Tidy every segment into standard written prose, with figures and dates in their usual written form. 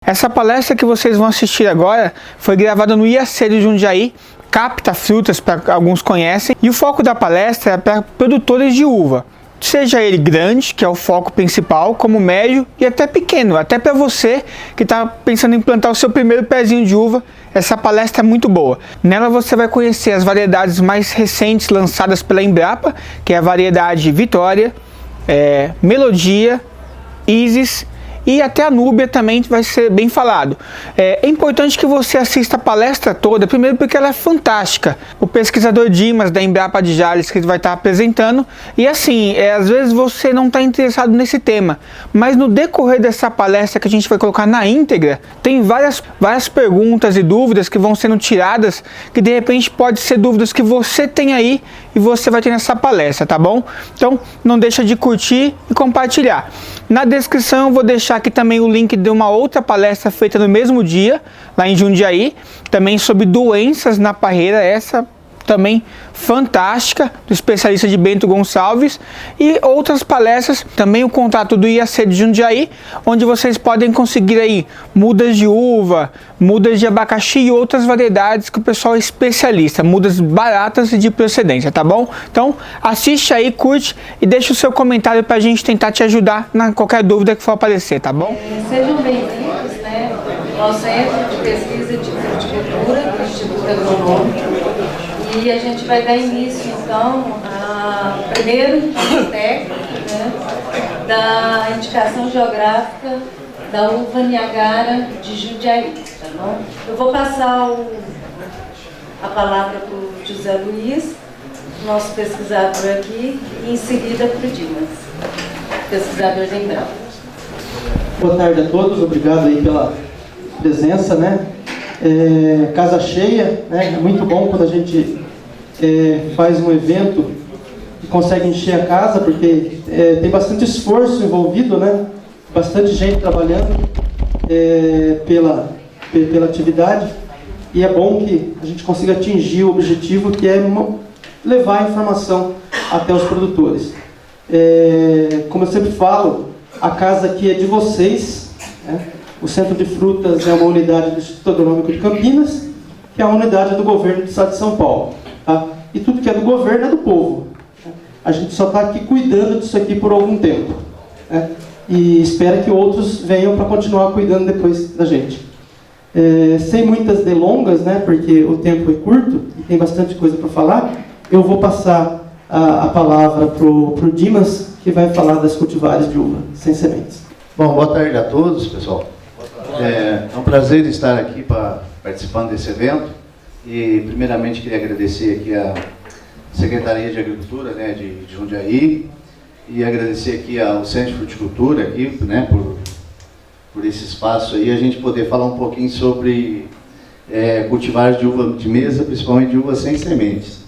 Essa palestra que vocês vão assistir agora foi gravada no IAC de Jundiaí, Capta Frutas, para alguns conhecem, e o foco da palestra é para produtores de uva, seja ele grande, que é o foco principal, como médio e até pequeno, até para você que está pensando em plantar o seu primeiro pezinho de uva. Essa palestra é muito boa. Nela você vai conhecer as variedades mais recentes lançadas pela Embrapa, que é a variedade Vitória, Melodia, Isis, e até a Núbia também vai ser bem falado. É importante que você assista a palestra toda, primeiro porque ela é fantástica. O pesquisador Dimas da Embrapa de Jales que vai estar apresentando, e assim, às vezes você não está interessado nesse tema, mas no decorrer dessa palestra que a gente vai colocar na íntegra, tem várias perguntas e dúvidas que vão sendo tiradas, que de repente pode ser dúvidas que você tem aí e você vai ter nessa palestra, tá bom? Então não deixa de curtir e compartilhar. Na descrição eu vou deixar aqui também o link de uma outra palestra feita no mesmo dia, lá em Jundiaí, também sobre doenças na parreira, essa também fantástica, do especialista de Bento Gonçalves, e outras palestras, também o contato do IAC de Jundiaí, onde vocês podem conseguir aí mudas de uva, mudas de abacaxi e outras variedades que o pessoal é especialista, mudas baratas e de procedência, tá bom? Então assiste aí, curte e deixa o seu comentário para a gente tentar te ajudar na qualquer dúvida que for aparecer, tá bom? Sejam bem-vindos, né, ao Centro de Pesquisa de Fruticultura do Instituto Agronômico. E a gente vai dar início, então, a primeiro técnico, né, da indicação geográfica da uva Niagara de Jundiaí, tá bom? Eu vou passar a palavra para o José Luiz, nosso pesquisador aqui, e em seguida para o Dimas, pesquisador da Embrapa. Boa tarde a todos, obrigado aí pela presença, né? Casa cheia, né? É muito bom quando a gente faz um evento e consegue encher a casa, porque tem bastante esforço envolvido, né? Bastante gente trabalhando pela atividade, e é bom que a gente consiga atingir o objetivo, que é levar a informação até os produtores. Como eu sempre falo, a casa aqui é de vocês, né? O Centro de Frutas é uma unidade do Instituto Agronômico de Campinas, que é a unidade do governo do estado de São Paulo. Tá? E tudo que é do governo é do povo. A gente só está aqui cuidando disso aqui por algum tempo. Né? E espera que outros venham para continuar cuidando depois da gente. Sem muitas delongas, né, porque o tempo é curto e tem bastante coisa para falar, eu vou passar a palavra para o Dimas, que vai falar das cultivares de uva sem sementes. Bom, boa tarde a todos, pessoal. É um prazer estar aqui participando desse evento, e primeiramente queria agradecer aqui a Secretaria de Agricultura, né, de Jundiaí, e agradecer aqui ao Centro de Fruticultura aqui, né, por esse espaço aí, a gente poder falar um pouquinho sobre cultivares de uva de mesa, principalmente de uva sem sementes.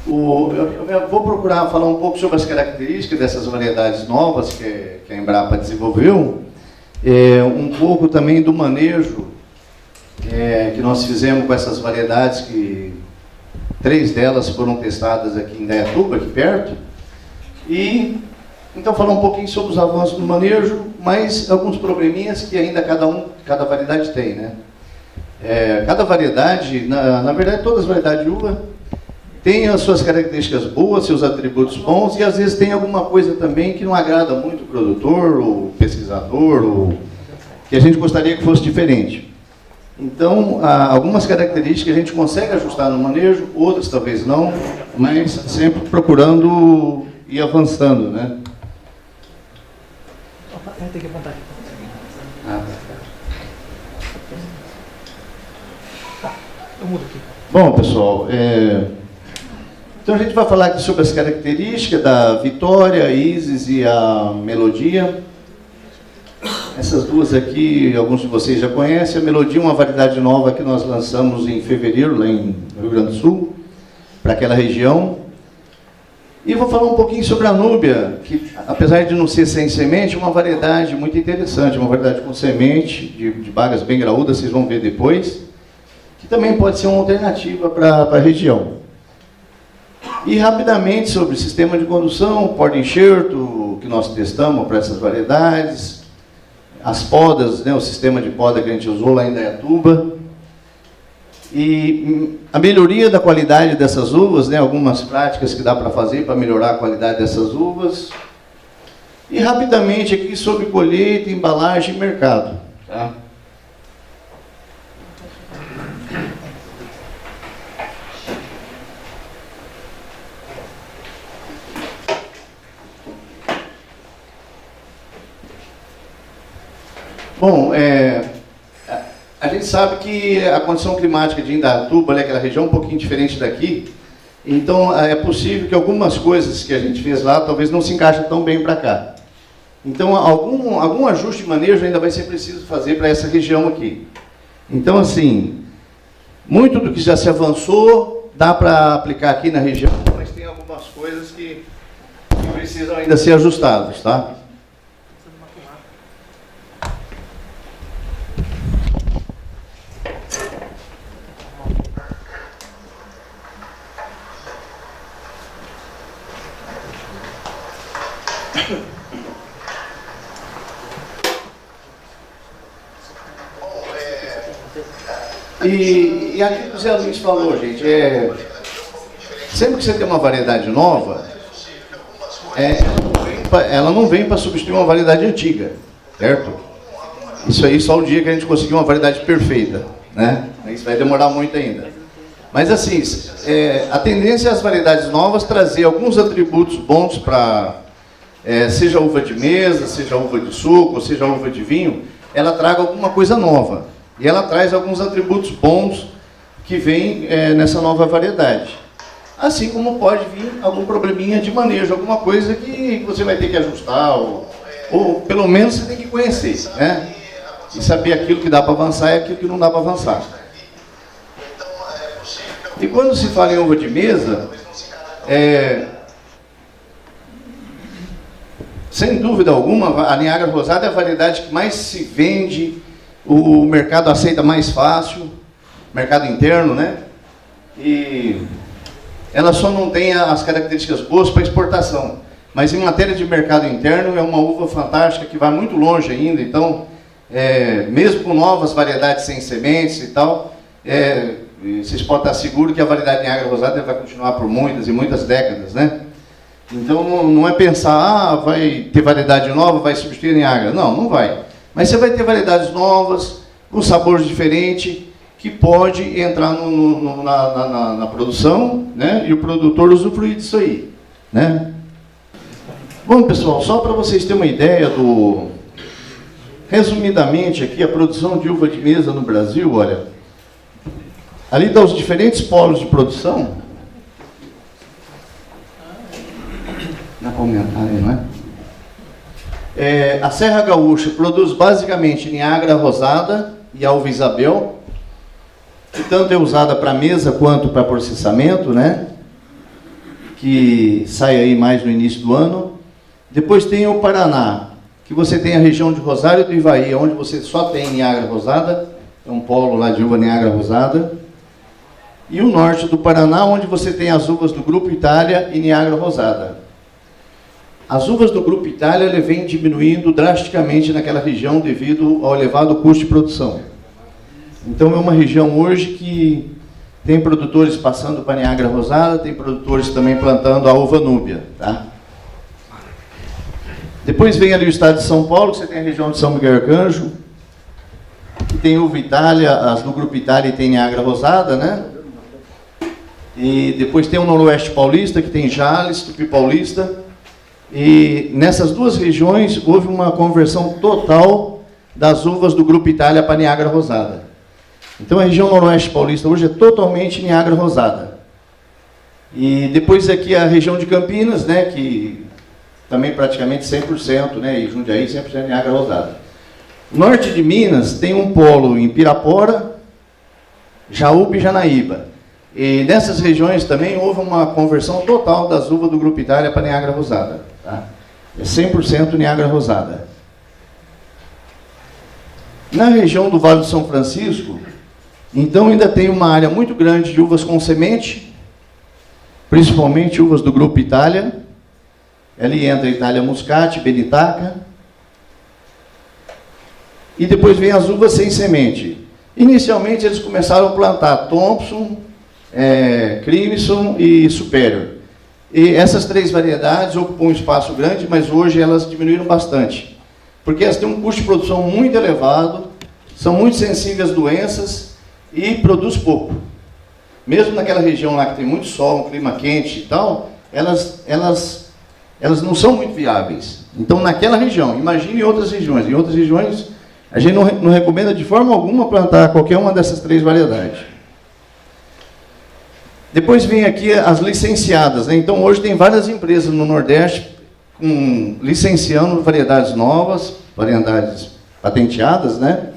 Eu vou procurar falar um pouco sobre as características dessas variedades novas que a Embrapa desenvolveu, um pouco também do manejo que nós fizemos com essas variedades, que 3 delas foram testadas aqui em Indaiatuba, aqui perto, e então falar um pouquinho sobre os avanços do manejo, mas alguns probleminhas que ainda cada variedade tem, né? Cada variedade, na verdade todas as variedades de uva tem as suas características boas, seus atributos bons, e às vezes tem alguma coisa também que não agrada muito o produtor, ou o pesquisador, ou que a gente gostaria que fosse diferente. Então, algumas características a gente consegue ajustar no manejo, outras talvez não, mas sempre procurando ir avançando, né? Tem que apontar aqui. Eu mudo aqui. Bom, pessoal, então a gente vai falar aqui sobre as características da Vitória, a Isis e a Melodia. Essas duas aqui, alguns de vocês já conhecem. A Melodia é uma variedade nova que nós lançamos em fevereiro, lá em Rio Grande do Sul, para aquela região. E vou falar um pouquinho sobre a Núbia, que apesar de não ser sem semente, é uma variedade muito interessante, uma variedade com semente, de bagas bem graúdas, vocês vão ver depois, que também pode ser uma alternativa para a região. E rapidamente sobre o sistema de condução, porta-enxerto, que nós testamos para essas variedades, as podas, né, o sistema de poda que a gente usou lá em Indaiatuba. E a melhoria da qualidade dessas uvas, né, algumas práticas que dá para fazer para melhorar a qualidade dessas uvas. E rapidamente aqui sobre colheita, embalagem e mercado. Tá? Bom, a gente sabe que a condição climática de Indaiatuba, né, aquela região é um pouquinho diferente daqui, então é possível que algumas coisas que a gente fez lá talvez não se encaixem tão bem para cá. Então algum ajuste de manejo ainda vai ser preciso fazer para essa região aqui. Então assim, muito do que já se avançou dá para aplicar aqui na região, mas tem algumas coisas que precisam ainda ser ajustadas, tá? E aquilo que o Zé Luiz falou, gente, sempre que você tem uma variedade nova, ela não vem para substituir uma variedade antiga, certo? Isso aí só o dia que a gente conseguir uma variedade perfeita, né? Isso vai demorar muito ainda. Mas assim, a tendência é as variedades novas trazer alguns atributos bons para, seja uva de mesa, seja uva de suco, ou seja uva de vinho, ela traga alguma coisa nova. E ela traz alguns atributos bons que vêm nessa nova variedade. Assim como pode vir algum probleminha de manejo, alguma coisa que você vai ter que ajustar, ou pelo menos você tem que conhecer, né? E saber aquilo que dá para avançar e aquilo que não dá para avançar. E quando se fala em uva de mesa, sem dúvida alguma, a Niágara Rosada é a variedade que mais se vende, o mercado aceita mais fácil, mercado interno, né? E ela só não tem as características boas para exportação. Mas em matéria de mercado interno, é uma uva fantástica que vai muito longe ainda. Então, mesmo com novas variedades sem sementes e tal, vocês podem estar seguros que a variedade Niágara Rosada vai continuar por muitas e muitas décadas, né? Então, não é pensar, vai ter variedade nova, vai substituir a Niágara. Não, não vai. Mas você vai ter variedades novas, com sabores diferentes, que pode entrar na produção, né? E o produtor usufruir disso aí, né? Bom, pessoal, só para vocês terem uma ideia resumidamente aqui, a produção de uva de mesa no Brasil, olha, ali estão os diferentes polos de produção. Dá para aumentar aí, não é? A Serra Gaúcha produz basicamente Niágara Rosada e Alva Isabel, que tanto é usada para mesa quanto para processamento, né? Que sai aí mais no início do ano. Depois tem o Paraná, que você tem a região de Rosário do Ivaí, onde você só tem Niágara Rosada, é um polo lá de uva Niágara Rosada. E o norte do Paraná, onde você tem as uvas do Grupo Itália e Niágara Rosada. As uvas do Grupo Itália vêm diminuindo drasticamente naquela região devido ao elevado custo de produção. Então é uma região hoje que tem produtores passando para Niágara Rosada, tem produtores também plantando a uva núbia, tá? Depois vem ali o estado de São Paulo, que você tem a região de São Miguel Arcanjo, que tem uva Itália, as do Grupo Itália e tem Niágara Rosada, né? E depois tem o Noroeste Paulista, que tem Jales, Tupi Paulista. E nessas duas regiões houve uma conversão total das uvas do Grupo Itália para Niágara Rosada. Então a região Noroeste Paulista hoje é totalmente Niágara Rosada. E depois aqui a região de Campinas, né, que também praticamente 100%, né, e Jundiaí 100% Niágara Rosada. Norte de Minas tem um polo em Pirapora, Jaúba e Janaíba. E nessas regiões também houve uma conversão total das uvas do Grupo Itália para Niágara Rosada. Tá? É 100% Niágara Rosada. Na região do Vale do São Francisco, então ainda tem uma área muito grande de uvas com semente, principalmente uvas do Grupo Itália. Ali entra Itália Muscati, Benitaca. E depois vem as uvas sem semente. Inicialmente eles começaram a plantar Thompson, Crimson e Superior. E essas 3 variedades ocupam um espaço grande, mas hoje elas diminuíram bastante. Porque elas têm um custo de produção muito elevado, são muito sensíveis às doenças e produz pouco. Mesmo naquela região lá que tem muito sol, um clima quente e tal, elas não são muito viáveis. Então, naquela região, imagine em outras regiões. Em outras regiões, a gente não recomenda de forma alguma plantar qualquer uma dessas 3 variedades. Depois vem aqui as licenciadas, né? Então, hoje tem várias empresas no Nordeste licenciando variedades novas, variedades patenteadas, né?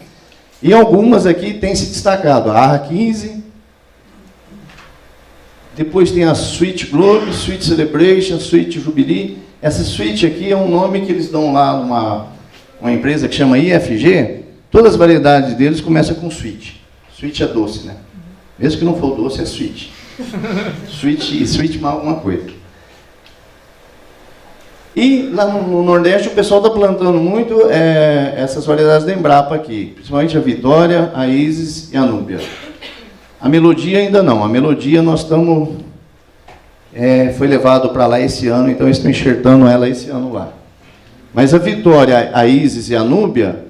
E algumas aqui têm se destacado. A Arra 15, depois tem a Sweet Globe, Sweet Celebration, Sweet Jubilee. Essa Sweet aqui é um nome que eles dão lá numa empresa que chama IFG. Todas as variedades deles começam com Sweet. Sweet é doce, né? Mesmo que não for doce, é Sweet. Sweet mal alguma coisa. E lá no Nordeste o pessoal está plantando muito essas variedades da Embrapa aqui. Principalmente a Vitória, a Isis e a Núbia. A Melodia ainda não. A Melodia nós estamos... foi levado para lá esse ano, então eu estou enxertando ela esse ano lá. Mas a Vitória, a Isis e a Núbia,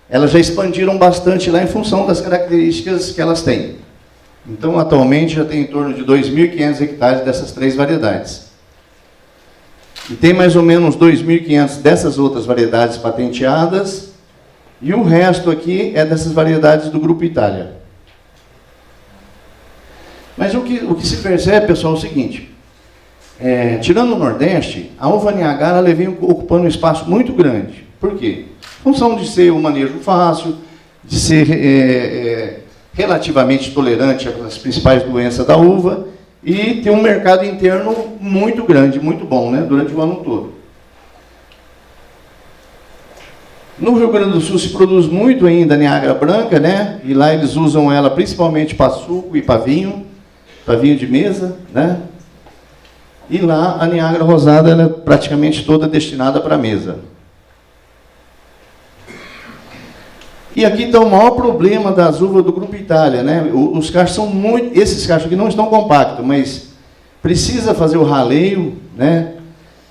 elas já expandiram bastante lá em função das características que elas têm. Então, atualmente, já tem em torno de 2.500 hectares dessas 3 variedades. E tem mais ou menos 2.500 dessas outras variedades patenteadas, e o resto aqui é dessas variedades do Grupo Itália. Mas o que se percebe, pessoal, é o seguinte: tirando o Nordeste, a uva Niagara ela vem ocupando um espaço muito grande. Por quê? Em função de ser um manejo fácil, de ser relativamente tolerante às principais doenças da uva e ter um mercado interno muito grande, muito bom, né, durante o ano todo. No Rio Grande do Sul se produz muito ainda Niagara branca, né? E lá eles usam ela principalmente para suco e para vinho de mesa, né? E lá a Niagara rosada ela é praticamente toda destinada para mesa. E aqui está o maior problema das uvas do Grupo Itália, né? Os cachos são muito... Esses cachos aqui não estão compactos, mas precisa fazer o raleio, né?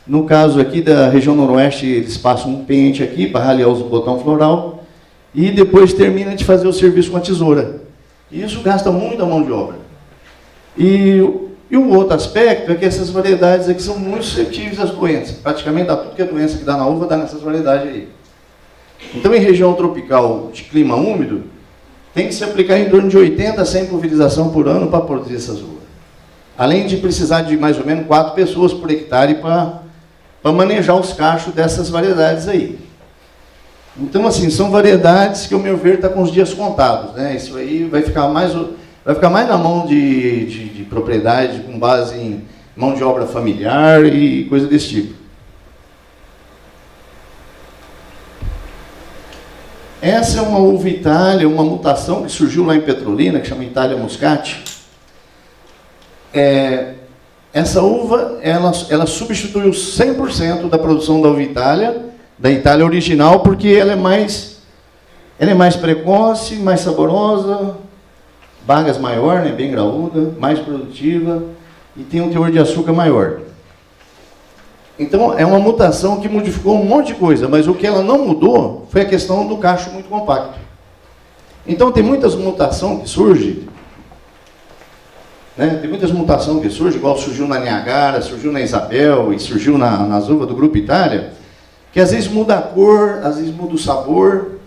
No caso aqui da região noroeste, eles passam um pente aqui para ralear os botão floral e depois termina de fazer o serviço com a tesoura. E isso gasta muita mão de obra. E um outro aspecto é que essas variedades aqui são muito suscetíveis às doenças. Praticamente dá tudo que é doença que dá na uva, dá nessas variedades aí. Então, em região tropical de clima úmido, tem que se aplicar em torno de 80 a 100 pulverização por ano para produzir essas uvas. Além de precisar de mais ou menos 4 pessoas por hectare para manejar os cachos dessas variedades aí. Então, assim, são variedades que, ao meu ver, está com os dias contados, né? Isso aí vai ficar mais na mão de propriedade com base em mão de obra familiar e coisa desse tipo. Essa é uma uva Itália, uma mutação que surgiu lá em Petrolina, que chama Itália Muscati. Essa uva, ela substituiu 100% da produção da uva Itália, da Itália original, porque ela é mais precoce, mais saborosa, bagas maior, né, bem graúda, mais produtiva e tem um teor de açúcar maior. Então, é uma mutação que modificou um monte de coisa, mas o que ela não mudou foi a questão do cacho muito compacto. Então, tem muitas mutações que surgem, né? Tem muitas mutações que surgem, igual surgiu na Niagara, surgiu na Isabel e surgiu nas uvas do Grupo Itália, que às vezes muda a cor, às vezes muda o sabor,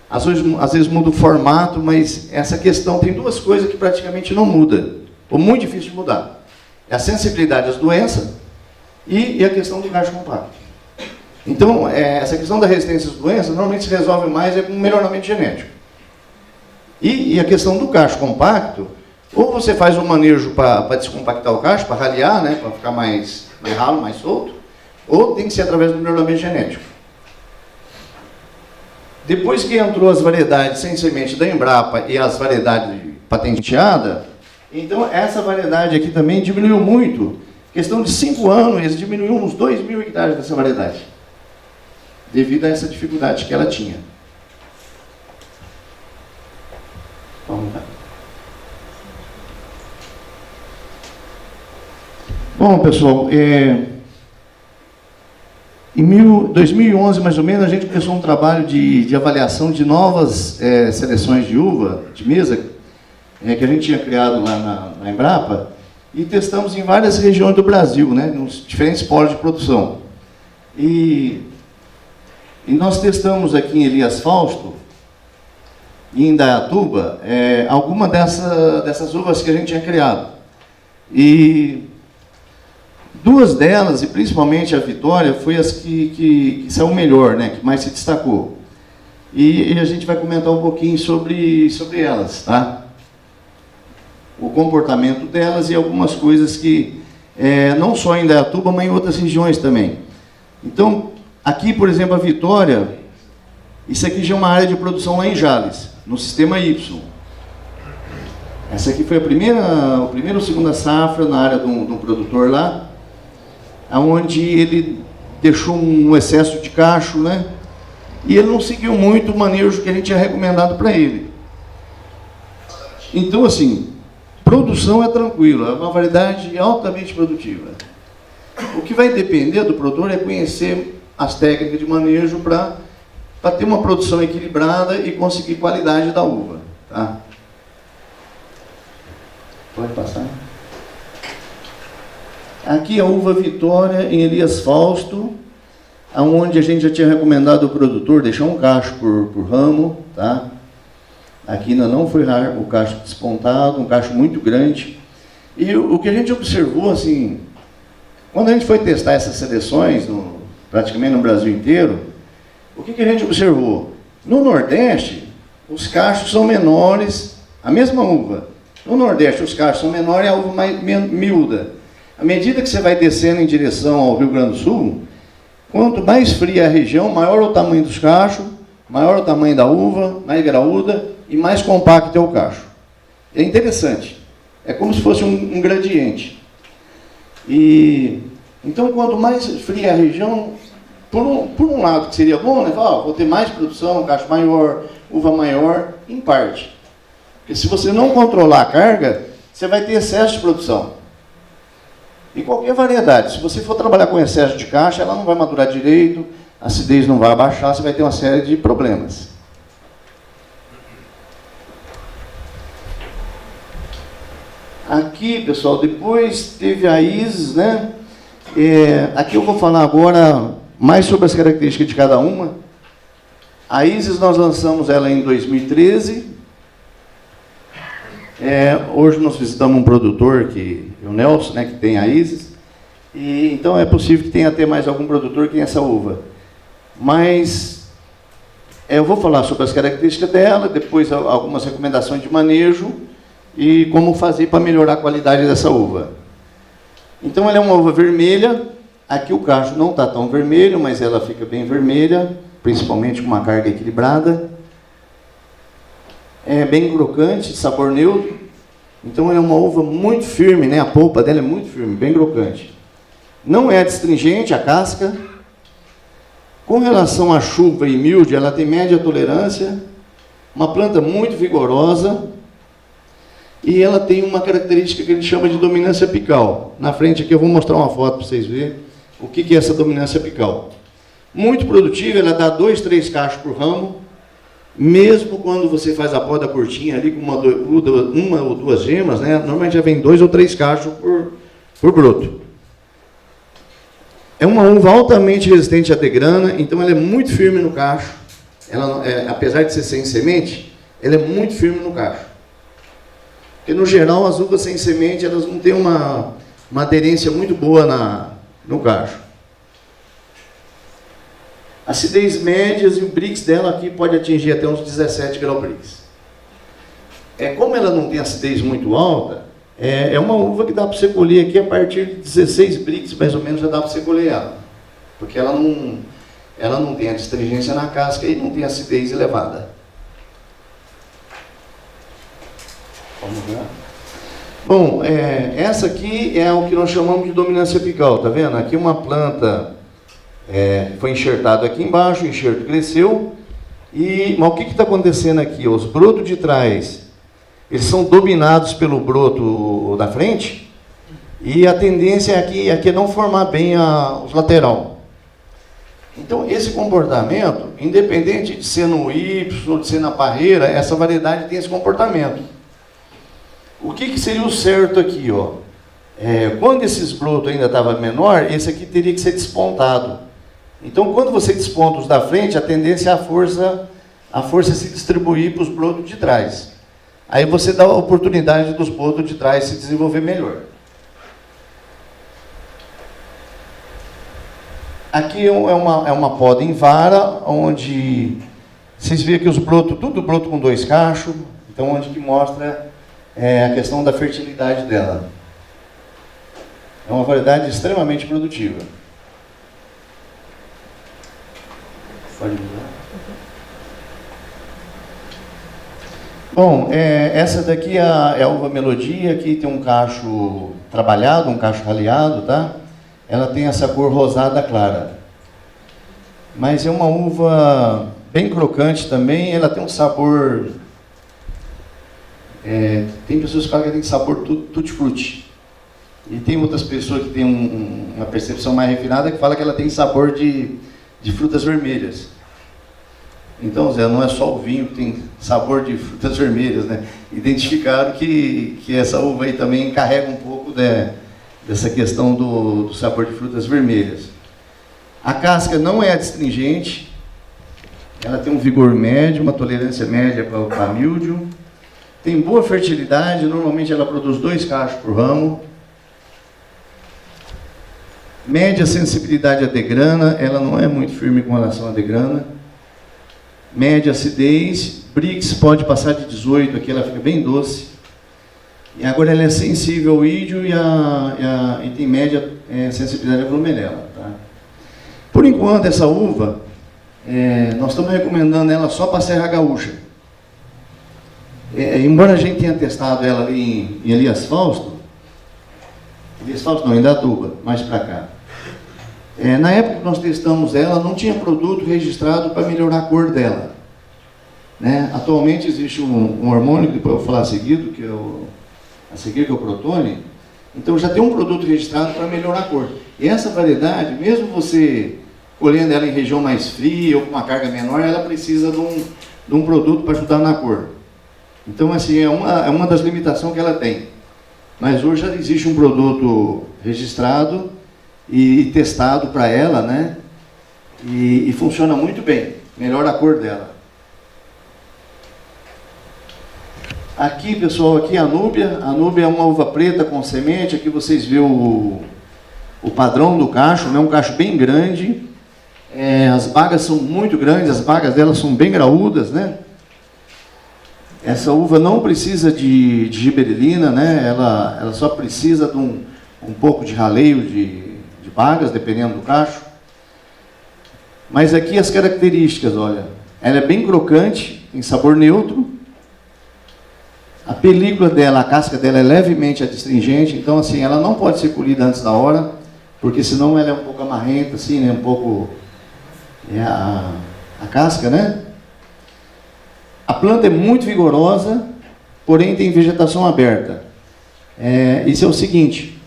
às vezes muda o formato, mas essa questão tem 2 coisas que praticamente não muda, ou muito difícil de mudar. É a sensibilidade às doenças e a questão do cacho compacto. Então, essa questão da resistência às doenças normalmente se resolve mais com melhoramento genético. E a questão do cacho compacto, ou você faz um manejo para descompactar o cacho, para ralear, né, para ficar mais ralo, mais solto, ou tem que ser através do melhoramento genético. Depois que entrou as variedades sem semente da Embrapa e as variedades patenteadas, então essa variedade aqui também diminuiu muito. Questão de 5 anos, eles diminuíram uns 2.000 hectares dessa variedade, devido a essa dificuldade que ela tinha. Vamos lá. Bom, pessoal, em 2011, mais ou menos, a gente começou um trabalho de avaliação de novas seleções de uva de mesa, que a gente tinha criado lá na Embrapa, e testamos em várias regiões do Brasil, né, nos diferentes polos de produção. E nós testamos aqui em Elias Fausto, e em Indaiatuba, alguma dessas uvas que a gente tinha criado. E duas delas, e principalmente a Vitória, foi as que saiu melhor, né, que mais se destacou. E a gente vai comentar um pouquinho sobre elas, tá? O comportamento delas e algumas coisas que, não só em Indaiatuba, mas em outras regiões também. Então, aqui, por exemplo, a Vitória, isso aqui já é uma área de produção lá em Jales, no sistema Y. Essa aqui foi a primeira ou segunda safra na área de um produtor lá, onde ele deixou um excesso de cacho, né? E ele não seguiu muito o manejo que a gente tinha recomendado para ele. Então, assim, produção é tranquila, é uma variedade altamente produtiva. O que vai depender do produtor é conhecer as técnicas de manejo para ter uma produção equilibrada e conseguir qualidade da uva, tá? Pode passar. Aqui a uva Vitória em Elias Fausto, onde a gente já tinha recomendado ao produtor deixar um cacho por ramo, tá? Aqui ainda não foi o cacho despontado, um cacho muito grande. E o que a gente observou, assim, quando a gente foi testar essas seleções, praticamente no Brasil inteiro, o que a gente observou? No Nordeste, os cachos são menores, a mesma uva. No Nordeste, os cachos são menores e a uva mais miúda. À medida que você vai descendo em direção ao Rio Grande do Sul, quanto mais fria a região, maior o tamanho dos cachos, maior o tamanho da uva, mais graúda e mais compacto é o cacho. É interessante. É como se fosse um gradiente. Então, quanto mais fria a região, por um lado que seria bom, né? Vou ter mais produção, cacho maior, uva maior, em parte. Porque se você não controlar a carga, você vai ter excesso de produção. E qualquer variedade, se você for trabalhar com excesso de cacho, ela não vai madurar direito, a acidez não vai abaixar, você vai ter uma série de problemas. Aqui, pessoal, depois teve a Isis, né? Aqui eu vou falar agora mais sobre as características de cada uma. A Isis nós lançamos ela em 2013. Hoje nós visitamos um produtor, o Nelson, né, que tem a Isis, e então é possível que tenha até mais algum produtor que tenha essa uva. Mas eu vou falar sobre as características dela, depois algumas recomendações de manejo e como fazer para melhorar a qualidade dessa uva. Então ela é uma uva vermelha, aqui o cacho não está tão vermelho, mas ela fica bem vermelha, principalmente com uma carga equilibrada. É bem crocante, de sabor neutro. Então é uma uva muito firme, né? A polpa dela é muito firme, bem crocante. Não é astringente a casca. Com relação à chuva e milde, ela tem média tolerância. Uma planta muito vigorosa. E ela tem uma característica que a gente chama de dominância apical. Na frente aqui eu vou mostrar uma foto para vocês verem o que é essa dominância apical. Muito produtiva, ela dá 2, 3 cachos por ramo. Mesmo quando você faz a poda curtinha ali com uma ou duas gemas, né? Normalmente já vem 2 ou 3 cachos por broto. É uma uva altamente resistente à degrana, então ela é muito firme no cacho. Ela, apesar de ser sem semente, ela é muito firme no cacho. Porque no geral as uvas sem semente elas não têm uma aderência muito boa no cacho. Acidez médias e o Brix dela aqui pode atingir até uns 17 graus Brix. Como ela não tem acidez muito alta, é uma uva que dá para você colher aqui a partir de 16 Brix, mais ou menos, já dá para você colher ela. Porque ela não tem astringência na casca e não tem acidez elevada. Vamos ver. Bom, essa aqui é o que nós chamamos de dominância apical, tá vendo? Aqui uma planta... foi enxertado aqui embaixo, o enxerto cresceu, mas o que está acontecendo aqui? Os brotos de trás eles são dominados pelo broto da frente, e a tendência é que não formar bem os lateral. Então, esse comportamento, independente de ser no Y ou de ser na parreira, essa variedade tem esse comportamento. O que seria o certo aqui, ó? Quando esses brotos ainda estavam menor, esse aqui teria que ser despontado. Então, quando você desponta os da frente, a tendência é a força se distribuir para os brotos de trás. Aí você dá a oportunidade dos brotos de trás se desenvolver melhor. Aqui é uma poda em vara, onde vocês veem que os brotos, tudo broto com 2 cachos, então onde que mostra a questão da fertilidade dela. É uma variedade extremamente produtiva. Pode mudar. Bom, essa daqui é a uva Melodia, aqui tem um cacho trabalhado, um cacho raleado, tá? Ela tem essa cor rosada clara. Mas é uma uva bem crocante também, ela tem um sabor... tem pessoas que falam que tem sabor tutti-frutti. E tem outras pessoas que têm uma percepção mais refinada que fala que ela tem sabor de frutas vermelhas. Então, Zé, não é só o vinho que tem sabor de frutas vermelhas, né? Identificaram que essa uva aí também carrega um pouco dessa questão do sabor de frutas vermelhas. A casca não é adstringente, ela tem um vigor médio, uma tolerância média para míldio, tem boa fertilidade, normalmente ela produz 2 cachos por ramo, média sensibilidade à degrana, ela não é muito firme com relação à degrana, média acidez, Brix pode passar de 18, aqui ela fica bem doce, e agora ela é sensível ao ídio e tem média sensibilidade à glomerela. Tá? Por enquanto, essa uva, nós estamos recomendando ela só para a Serra Gaúcha. Embora a gente tenha testado ela ali em Elias Fausto não, em Datuba, mais para cá. Na época que nós testamos ela, não tinha produto registrado para melhorar a cor dela. Né? Atualmente existe um hormônio, que depois eu vou falar a seguir, que é o Protone. Então já tem um produto registrado para melhorar a cor. E essa variedade, mesmo você colhendo ela em região mais fria ou com uma carga menor, ela precisa de um produto para ajudar na cor. Então, assim, é uma das limitações que ela tem. Mas hoje já existe um produto registrado e testado para ela, né? E funciona muito bem, melhora a cor dela. Aqui, pessoal, aqui a Núbia. A Núbia é uma uva preta com semente. Aqui vocês veem o padrão do cacho, né? Um cacho bem grande. As bagas são muito grandes, as bagas dela são bem graúdas, né? Essa uva não precisa de giberelina, né? Ela só precisa de um pouco de raleio de bagas, dependendo do cacho. Mas aqui as características, olha. Ela é bem crocante, tem sabor neutro. A película dela, a casca dela é levemente adstringente, então assim, ela não pode ser colhida antes da hora, porque senão ela é um pouco amarrenta, assim, né? Um pouco... a casca, né? A planta é muito vigorosa, porém tem vegetação aberta. Isso é o seguinte,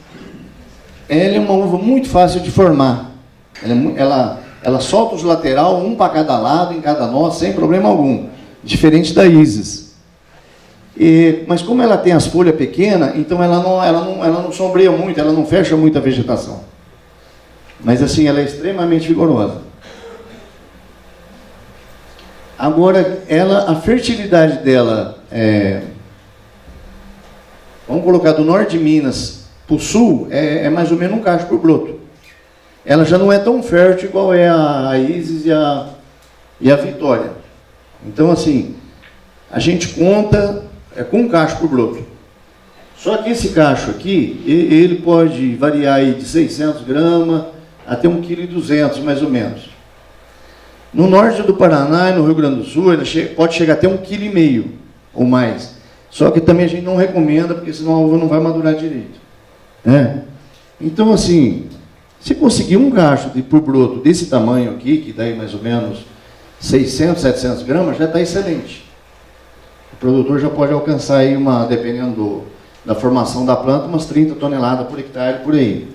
ela é uma uva muito fácil de formar. Ela solta os lateral, um para cada lado, em cada nó, sem problema algum. Diferente da Isis. Mas como ela tem as folhas pequenas, então ela não sombreia muito, ela não fecha muito a vegetação. Mas assim, ela é extremamente vigorosa. Agora, a fertilidade dela, vamos colocar do norte de Minas para o sul, é mais ou menos um cacho por broto. Ela já não é tão fértil igual é a Isis e a Vitória. Então, assim, a gente conta com um cacho por broto. Só que esse cacho aqui, ele pode variar aí de 600 gramas até 1,2 kg, mais ou menos. No norte do Paraná e no Rio Grande do Sul, ele pode chegar até 1,5 kg ou mais. Só que também a gente não recomenda, porque senão a uva não vai madurar direito. Né? Então, assim, se conseguir um cacho por broto desse tamanho aqui, que dá aí mais ou menos 600, 700 gramas, já está excelente. produtor já pode alcançar aí dependendo da formação da planta, umas 30 toneladas por hectare por aí.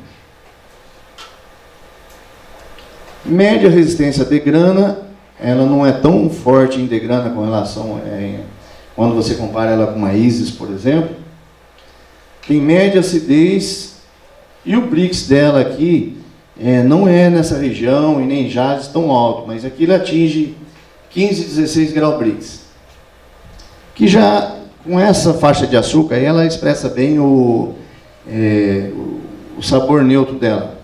Média resistência de grana, ela não é tão forte em degrana com relação quando você compara ela com uma Isis, por exemplo. Tem média acidez e o Brix dela aqui não é nessa região e nem Jales tão alto, mas aqui ele atinge 15, 16 graus Brix. Que já com essa faixa de açúcar aí, ela expressa bem o sabor neutro dela.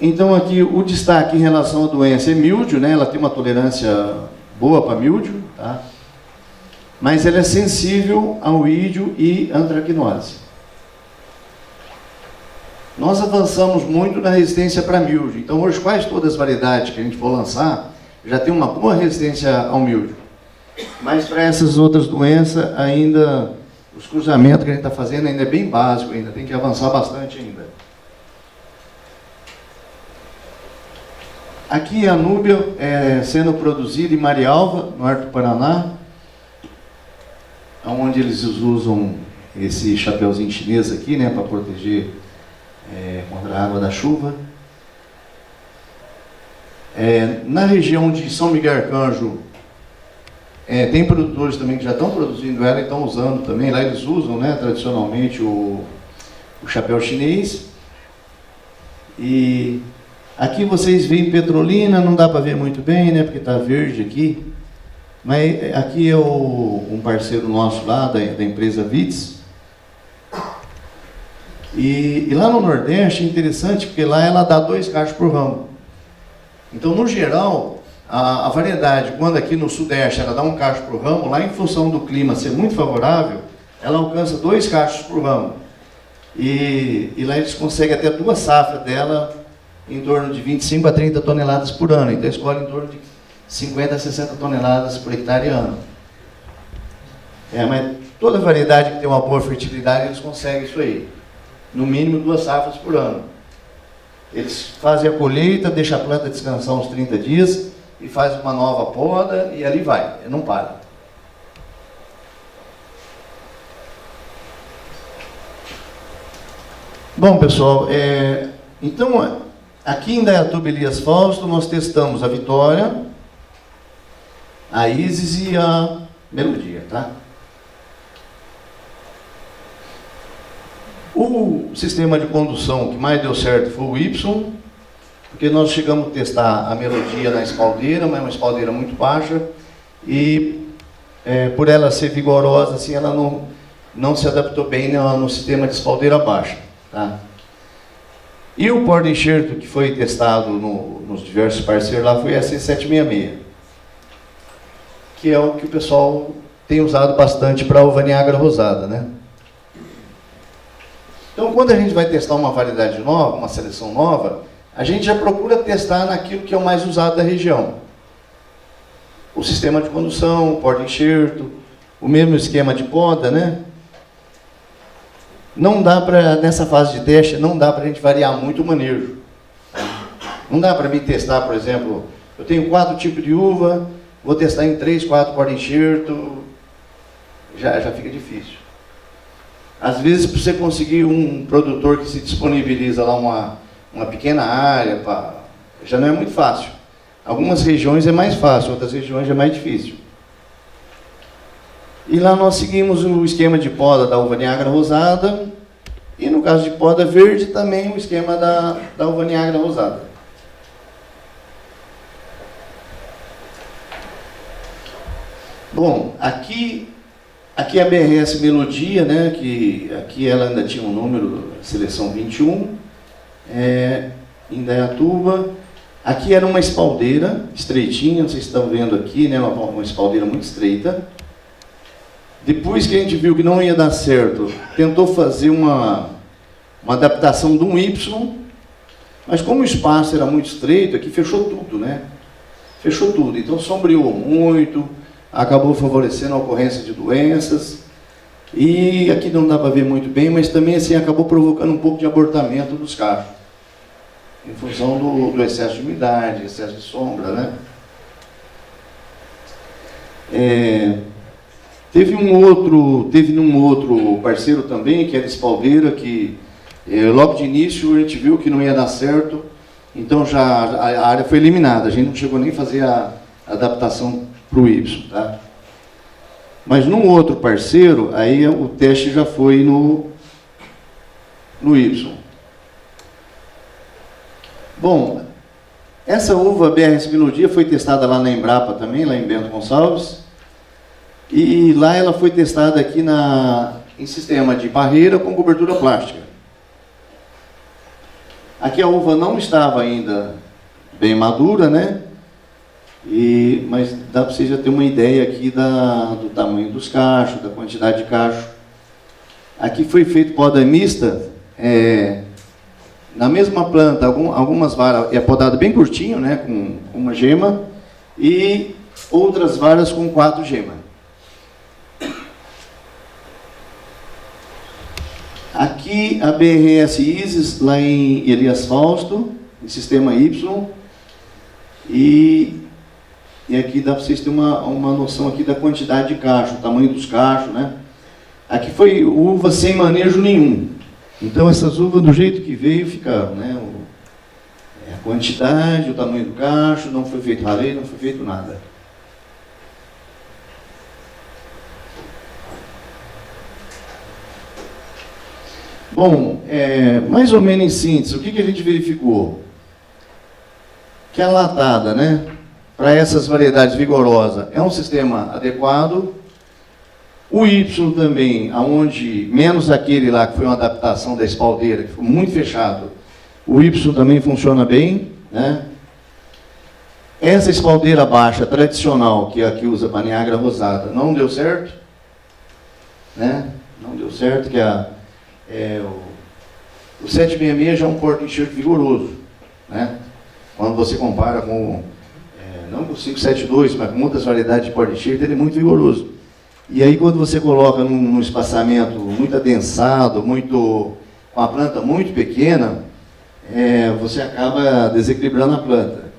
Então aqui o destaque em relação à doença é míldio, né? Ela tem uma tolerância boa para míldio, tá? Mas ela é sensível ao ídio e antracnose. Nós avançamos muito na resistência para míldio. Então hoje quase todas as variedades que a gente for lançar já tem uma boa resistência ao míldio. Mas para essas outras doenças ainda os cruzamentos que a gente está fazendo ainda é bem básico, ainda tem que avançar bastante ainda. Aqui a núbia sendo produzida em Marialva, no norte do Paraná, onde eles usam esse chapeuzinho chinês aqui, né, para proteger contra a água da chuva. Na região de São Miguel Arcanjo, tem produtores também que já estão produzindo ela e estão usando também. Lá eles usam, né, tradicionalmente o chapéu chinês. E aqui vocês veem Petrolina, não dá para ver muito bem, né, porque está verde aqui. Mas aqui é um parceiro nosso lá, da empresa Vitz. E lá no Nordeste é interessante, porque lá ela dá 2 cachos por ramo. Então, no geral, a variedade, quando aqui no Sudeste ela dá 1 cacho por ramo, lá em função do clima ser muito favorável, ela alcança 2 cachos por ramo. E lá eles conseguem até 2 safras dela em torno de 25 a 30 toneladas por ano. Então, escolhem em torno de 50 a 60 toneladas por hectare ano. Mas toda variedade que tem uma boa fertilidade, eles conseguem isso aí. No mínimo 2 safras por ano. Eles fazem a colheita, deixam a planta descansar uns 30 dias e faz uma nova poda e ali vai, não para. Bom, pessoal, então aqui em Indaiatuba Elias Fausto nós testamos a Vitória, a Isis e a Melodia, tá? O sistema de condução que mais deu certo foi o Y, porque nós chegamos a testar a Melodia na espaldeira, mas é uma espaldeira muito baixa, e por ela ser vigorosa, assim, ela não se adaptou bem no sistema de espaldeira baixa. Tá? E o porta-enxerto que foi testado nos diversos parceiros lá foi a C766, que é o que o pessoal tem usado bastante para a uva Niágara rosada, né? Então, quando a gente vai testar uma variedade nova, uma seleção nova, a gente já procura testar naquilo que é o mais usado da região. O sistema de condução, o porta-enxerto, o mesmo esquema de poda, né? Não dá para, nessa fase de teste, não dá para a gente variar muito o manejo. Não dá para mim testar, por exemplo, eu tenho 4 tipos de uva, vou testar em 3, 4 porta-enxerto, já fica difícil. Às vezes, para você conseguir um produtor que se disponibiliza lá uma pequena área, já não é muito fácil. Algumas regiões é mais fácil, outras regiões é mais difícil. E lá nós seguimos o esquema de poda da uva Niágara rosada, e no caso de poda verde também o esquema da uva Niágara rosada. Bom, aqui é a BRS Melodia, né, que aqui ela ainda tinha um número, seleção 21, em Indaiatuba. Aqui era uma espaldeira estreitinha, vocês estão vendo aqui, né, uma espaldeira muito estreita. Depois que a gente viu que não ia dar certo, tentou fazer uma adaptação de um Y, mas como o espaço era muito estreito, aqui fechou tudo, né? Fechou tudo, então sombreou muito, acabou favorecendo a ocorrência de doenças, e aqui não dá para ver muito bem, mas também assim acabou provocando um pouco de abortamento dos cachos, em função do excesso de umidade, excesso de sombra, né? Teve um outro parceiro também, que era Espaldeira, que logo de início a gente viu que não ia dar certo, então já a área foi eliminada, a gente não chegou nem a fazer a adaptação para o Y. Tá? Mas num outro parceiro, aí o teste já foi no Y. Bom, essa uva BRS Melodia foi testada lá na Embrapa também, lá em Bento Gonçalves. E lá ela foi testada aqui em sistema de barreira com cobertura plástica. Aqui a uva não estava ainda bem madura, né? Mas dá para você já ter uma ideia aqui do tamanho dos cachos, da quantidade de cacho. Aqui foi feito poda mista, na mesma planta, algumas varas é podado bem curtinho, né, com uma gema, e outras varas com 4 gemas. Aqui a BRS Isis, lá em Elias Fausto, em sistema Y, e aqui dá para vocês terem uma noção aqui da quantidade de cacho, o tamanho dos cachos, né? Aqui foi uva sem manejo nenhum. Então essas uvas do jeito que veio ficaram, né? A quantidade, o tamanho do cacho, não foi feito raleio, não foi feito nada. Bom, mais ou menos em síntese, o que a gente verificou? Que a latada, né, para essas variedades vigorosas, é um sistema adequado. O Y também, aonde menos aquele lá que foi uma adaptação da espaldeira, que ficou muito fechado, o Y também funciona bem, né? Essa espaldeira baixa tradicional, que é a que usa para Niágara Rosada, não deu certo, né? Não deu certo, que o 766 já é um porta enxerto vigoroso, né? Quando você compara com, não com o 572, mas com outras variedades de porta enxerto, ele é muito vigoroso. E aí quando você coloca num espaçamento muito adensado, com a planta muito pequena, você acaba desequilibrando a planta.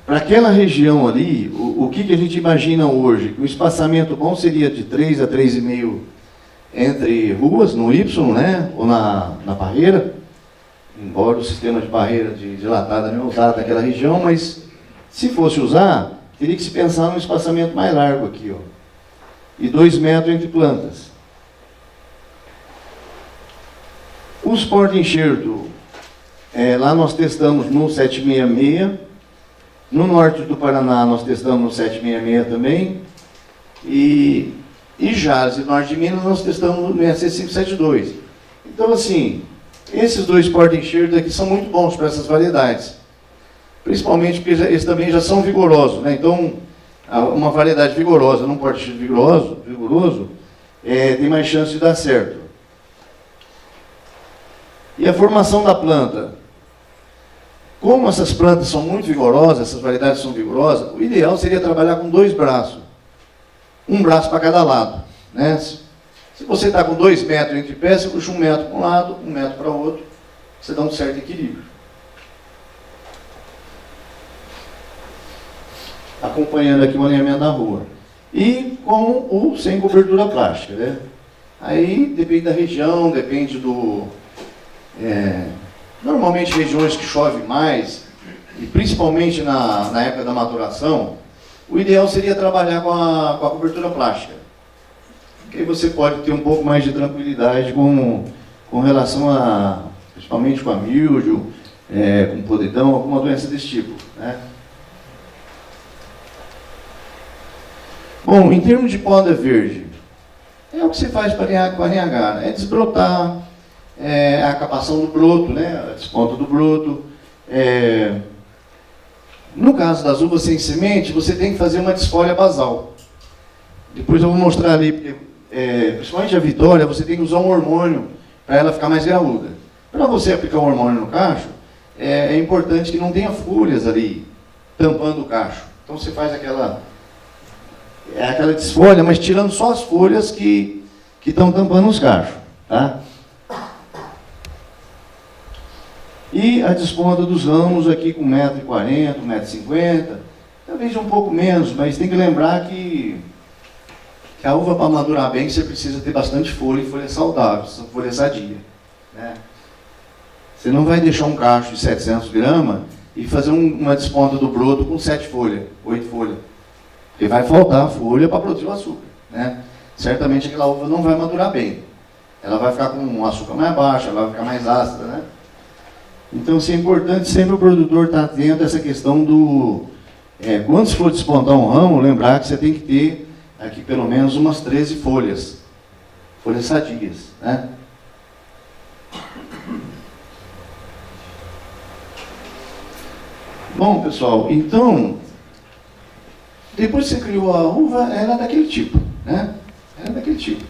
Para aquela região ali, o que a gente imagina hoje? Que o espaçamento bom seria de 3 a 3,5 entre ruas, no Y, né? Ou na barreira, embora o sistema de barreira de latada não é usado naquela região, mas se fosse usar, teria que se pensar num espaçamento mais largo aqui, ó, e 2 metros entre plantas. Os porta-enxerto, lá nós testamos no 766, no norte do Paraná nós testamos no 766 também, e Jales e norte de Minas nós testamos no SC572. Então, assim, esses 2 porta-enxerto aqui são muito bons para essas variedades. Principalmente porque eles também já são vigorosos, né? Então, uma variedade vigorosa num porta-enxerto vigoroso tem mais chance de dar certo. E a formação da planta. Como essas plantas são muito vigorosas, essas variedades são vigorosas, o ideal seria trabalhar com 2 braços. Um braço para cada lado, né? Se você está com 2 metros entre pés, você puxa 1 metro para um lado, 1 metro para o outro, você dá um certo equilíbrio. Acompanhando aqui o alinhamento da rua. E com ou sem cobertura plástica, né? Aí depende da região, depende do... normalmente regiões que chove mais, e principalmente na época da maturação, o ideal seria trabalhar com a cobertura plástica. Porque aí você pode ter um pouco mais de tranquilidade com relação principalmente com a míldio, com podridão, alguma doença desse tipo, né? Bom, em termos de poda verde, é o que se faz para a NH, é desbrotar, a capação do broto, né? A desponta do broto. No caso das uvas sem semente, você tem que fazer uma desfolha basal. Depois eu vou mostrar ali, porque, principalmente a Vitória, você tem que usar um hormônio para ela ficar mais graúda. Para você aplicar um hormônio no cacho, é importante que não tenha folhas ali tampando o cacho. Então você faz aquela desfolha, mas tirando só as folhas que estão tampando os cachos. Tá? E a desponta dos ramos aqui com 1,40 m, 1,50 m. talvez um pouco menos, mas tem que lembrar que a uva, para madurar bem, você precisa ter bastante folha e folha saudável, folha sadia, né? Você não vai deixar um cacho de 700 gramas e fazer uma desponta do broto com 7 folhas, 8 folhas. Porque vai faltar folha para produzir o açúcar, né? Certamente aquela uva não vai madurar bem. Ela vai ficar com um açúcar mais baixo, ela vai ficar mais ácida, né? Então, isso é importante sempre o produtor estar atento a essa questão do... quando se for despontar um ramo, lembrar que você tem que ter aqui pelo menos umas 13 folhas sadias, né? Bom, pessoal, então, depois que você criou a uva, era daquele tipo, né? Era daquele tipo.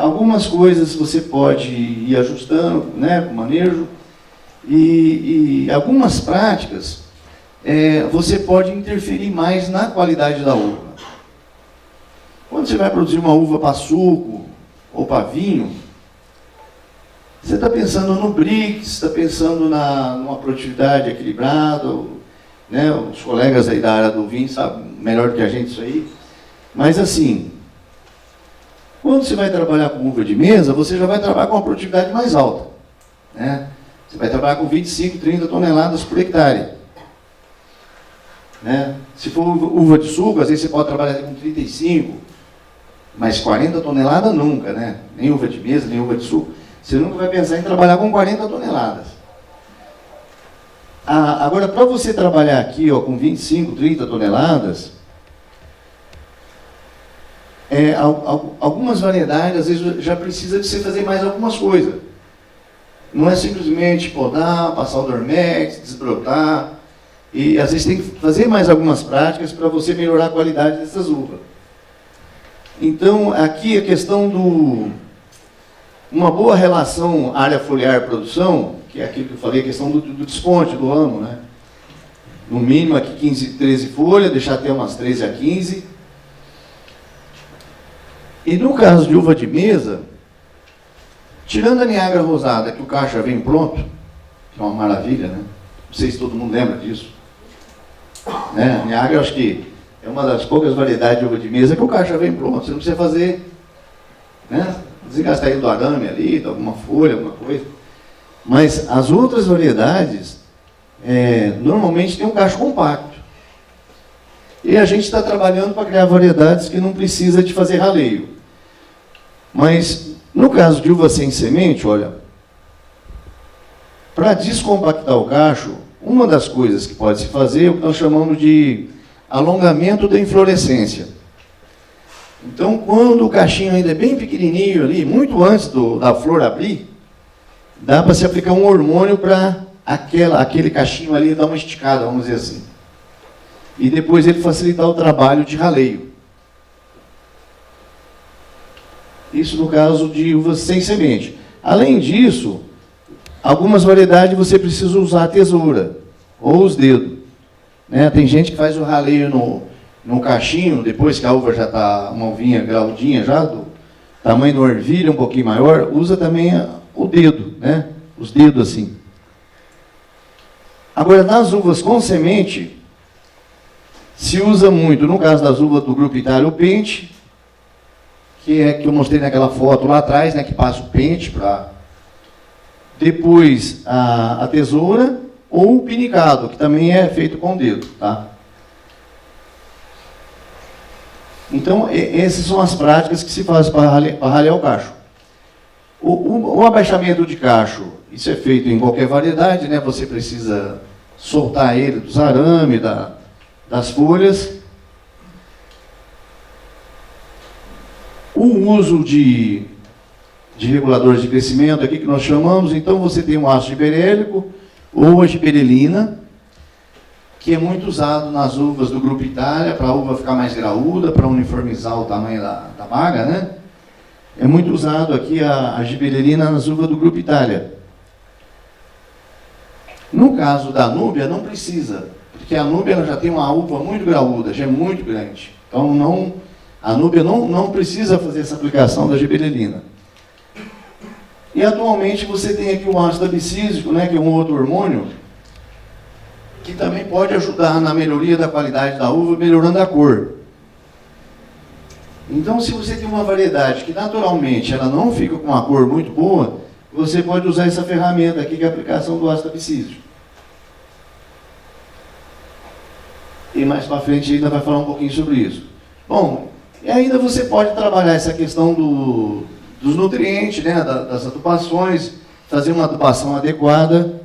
Algumas coisas você pode ir ajustando, né, com o manejo, e algumas práticas você pode interferir mais na qualidade da uva. Quando você vai produzir uma uva para suco ou para vinho, você está pensando no Brix, está pensando numa produtividade equilibrada, né? Os colegas aí da área do vinho sabem melhor do que a gente isso aí. Mas assim, quando você vai trabalhar com uva de mesa, você já vai trabalhar com uma produtividade mais alta, né? Você vai trabalhar com 25, 30 toneladas por hectare, né? Se for uva de suco, às vezes você pode trabalhar com 35, mas 40 toneladas nunca, né? Nem uva de mesa, nem uva de suco. Você nunca vai pensar em trabalhar com 40 toneladas. Agora, para você trabalhar aqui ó, com 25, 30 toneladas, algumas variedades, às vezes, já precisa de você fazer mais algumas coisas. Não é simplesmente podar, passar o Dormex, desbrotar. E, às vezes, tem que fazer mais algumas práticas para você melhorar a qualidade dessas uvas. Então, aqui a questão uma boa relação área foliar-produção, que é aquilo que eu falei, a questão do desponte do ramo, né? No mínimo aqui 15, 13 folhas, deixar até umas 13 a 15. E no caso de uva de mesa, tirando a Niágara Rosada, que o cacho já vem pronto, que é uma maravilha, né? Não sei se todo mundo lembra disso. Né? Niágara, acho que é uma das poucas variedades de uva de mesa que o cacho já vem pronto. Você não precisa fazer, né? Desgastar ele do arame ali, de alguma folha, alguma coisa. Mas as outras variedades, normalmente tem um cacho compacto. E a gente está trabalhando para criar variedades que não precisa de fazer raleio. Mas, no caso de uva sem semente, olha, para descompactar o cacho, uma das coisas que pode se fazer é o que nós chamamos de alongamento da inflorescência. Então, quando o cachinho ainda é bem pequenininho ali, muito antes da flor abrir, dá para se aplicar um hormônio para aquele cachinho ali dar uma esticada, vamos dizer assim. E depois ele facilitar o trabalho de raleio. Isso no caso de uvas sem semente. Além disso, algumas variedades você precisa usar a tesoura ou os dedos, né? Tem gente que faz o raleio no cachinho, depois que a uva já está uma uvinha graudinha, já do tamanho do ervilha, um pouquinho maior, usa também o dedo, né? Os dedos assim. Agora, nas uvas com semente, se usa muito, no caso das uvas do Grupo Itália, o pente, que é que eu mostrei naquela foto lá atrás, né, que passa o pente para... Depois a tesoura ou o pinicado, que também é feito com o dedo, tá? Então, essas são as práticas que se faz para ralear o cacho. O abaixamento de cacho, isso é feito em qualquer variedade, né? Você precisa soltar ele dos arames, das folhas. O uso de reguladores de crescimento, aqui que nós chamamos, então você tem um ácido giberélico ou a giberelina, que é muito usado nas uvas do Grupo Itália, para a uva ficar mais graúda, para uniformizar o tamanho da baga, né? É muito usado aqui a giberelina nas uvas do Grupo Itália. No caso da Núbia, não precisa, porque a Núbia ela já tem uma uva muito graúda, já é muito grande. Então, a Núbia não precisa fazer essa aplicação da giberelina. E atualmente você tem aqui o ácido abscísico, né, que é um outro hormônio, que também pode ajudar na melhoria da qualidade da uva, melhorando a cor. Então, se você tem uma variedade que naturalmente ela não fica com uma cor muito boa, você pode usar essa ferramenta aqui, que é a aplicação do ácido abscísico. E mais para frente ainda vai falar um pouquinho sobre isso. Bom, e ainda você pode trabalhar essa questão dos nutrientes, né, das adubações, fazer uma adubação adequada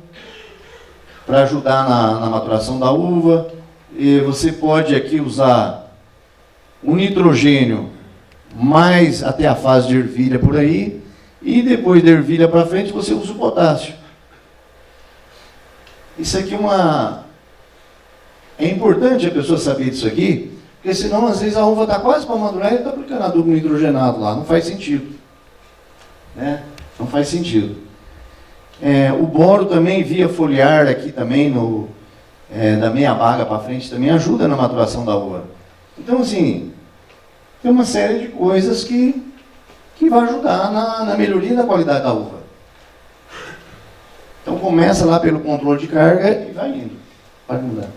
para ajudar na maturação da uva. E você pode aqui usar o nitrogênio mais até a fase de ervilha por aí, e depois da ervilha para frente você usa o potássio. Isso aqui é importante a pessoa saber disso aqui, porque senão às vezes a uva está quase para madurar e está aplicando adubo nitrogenado lá, não faz sentido. Né? Não faz sentido. O boro também, via foliar aqui também, da meia baga para frente, também ajuda na maturação da uva. Então, assim, tem uma série de coisas que vai ajudar na melhoria da qualidade da uva. Então, começa lá pelo controle de carga e vai indo. Pode mudar.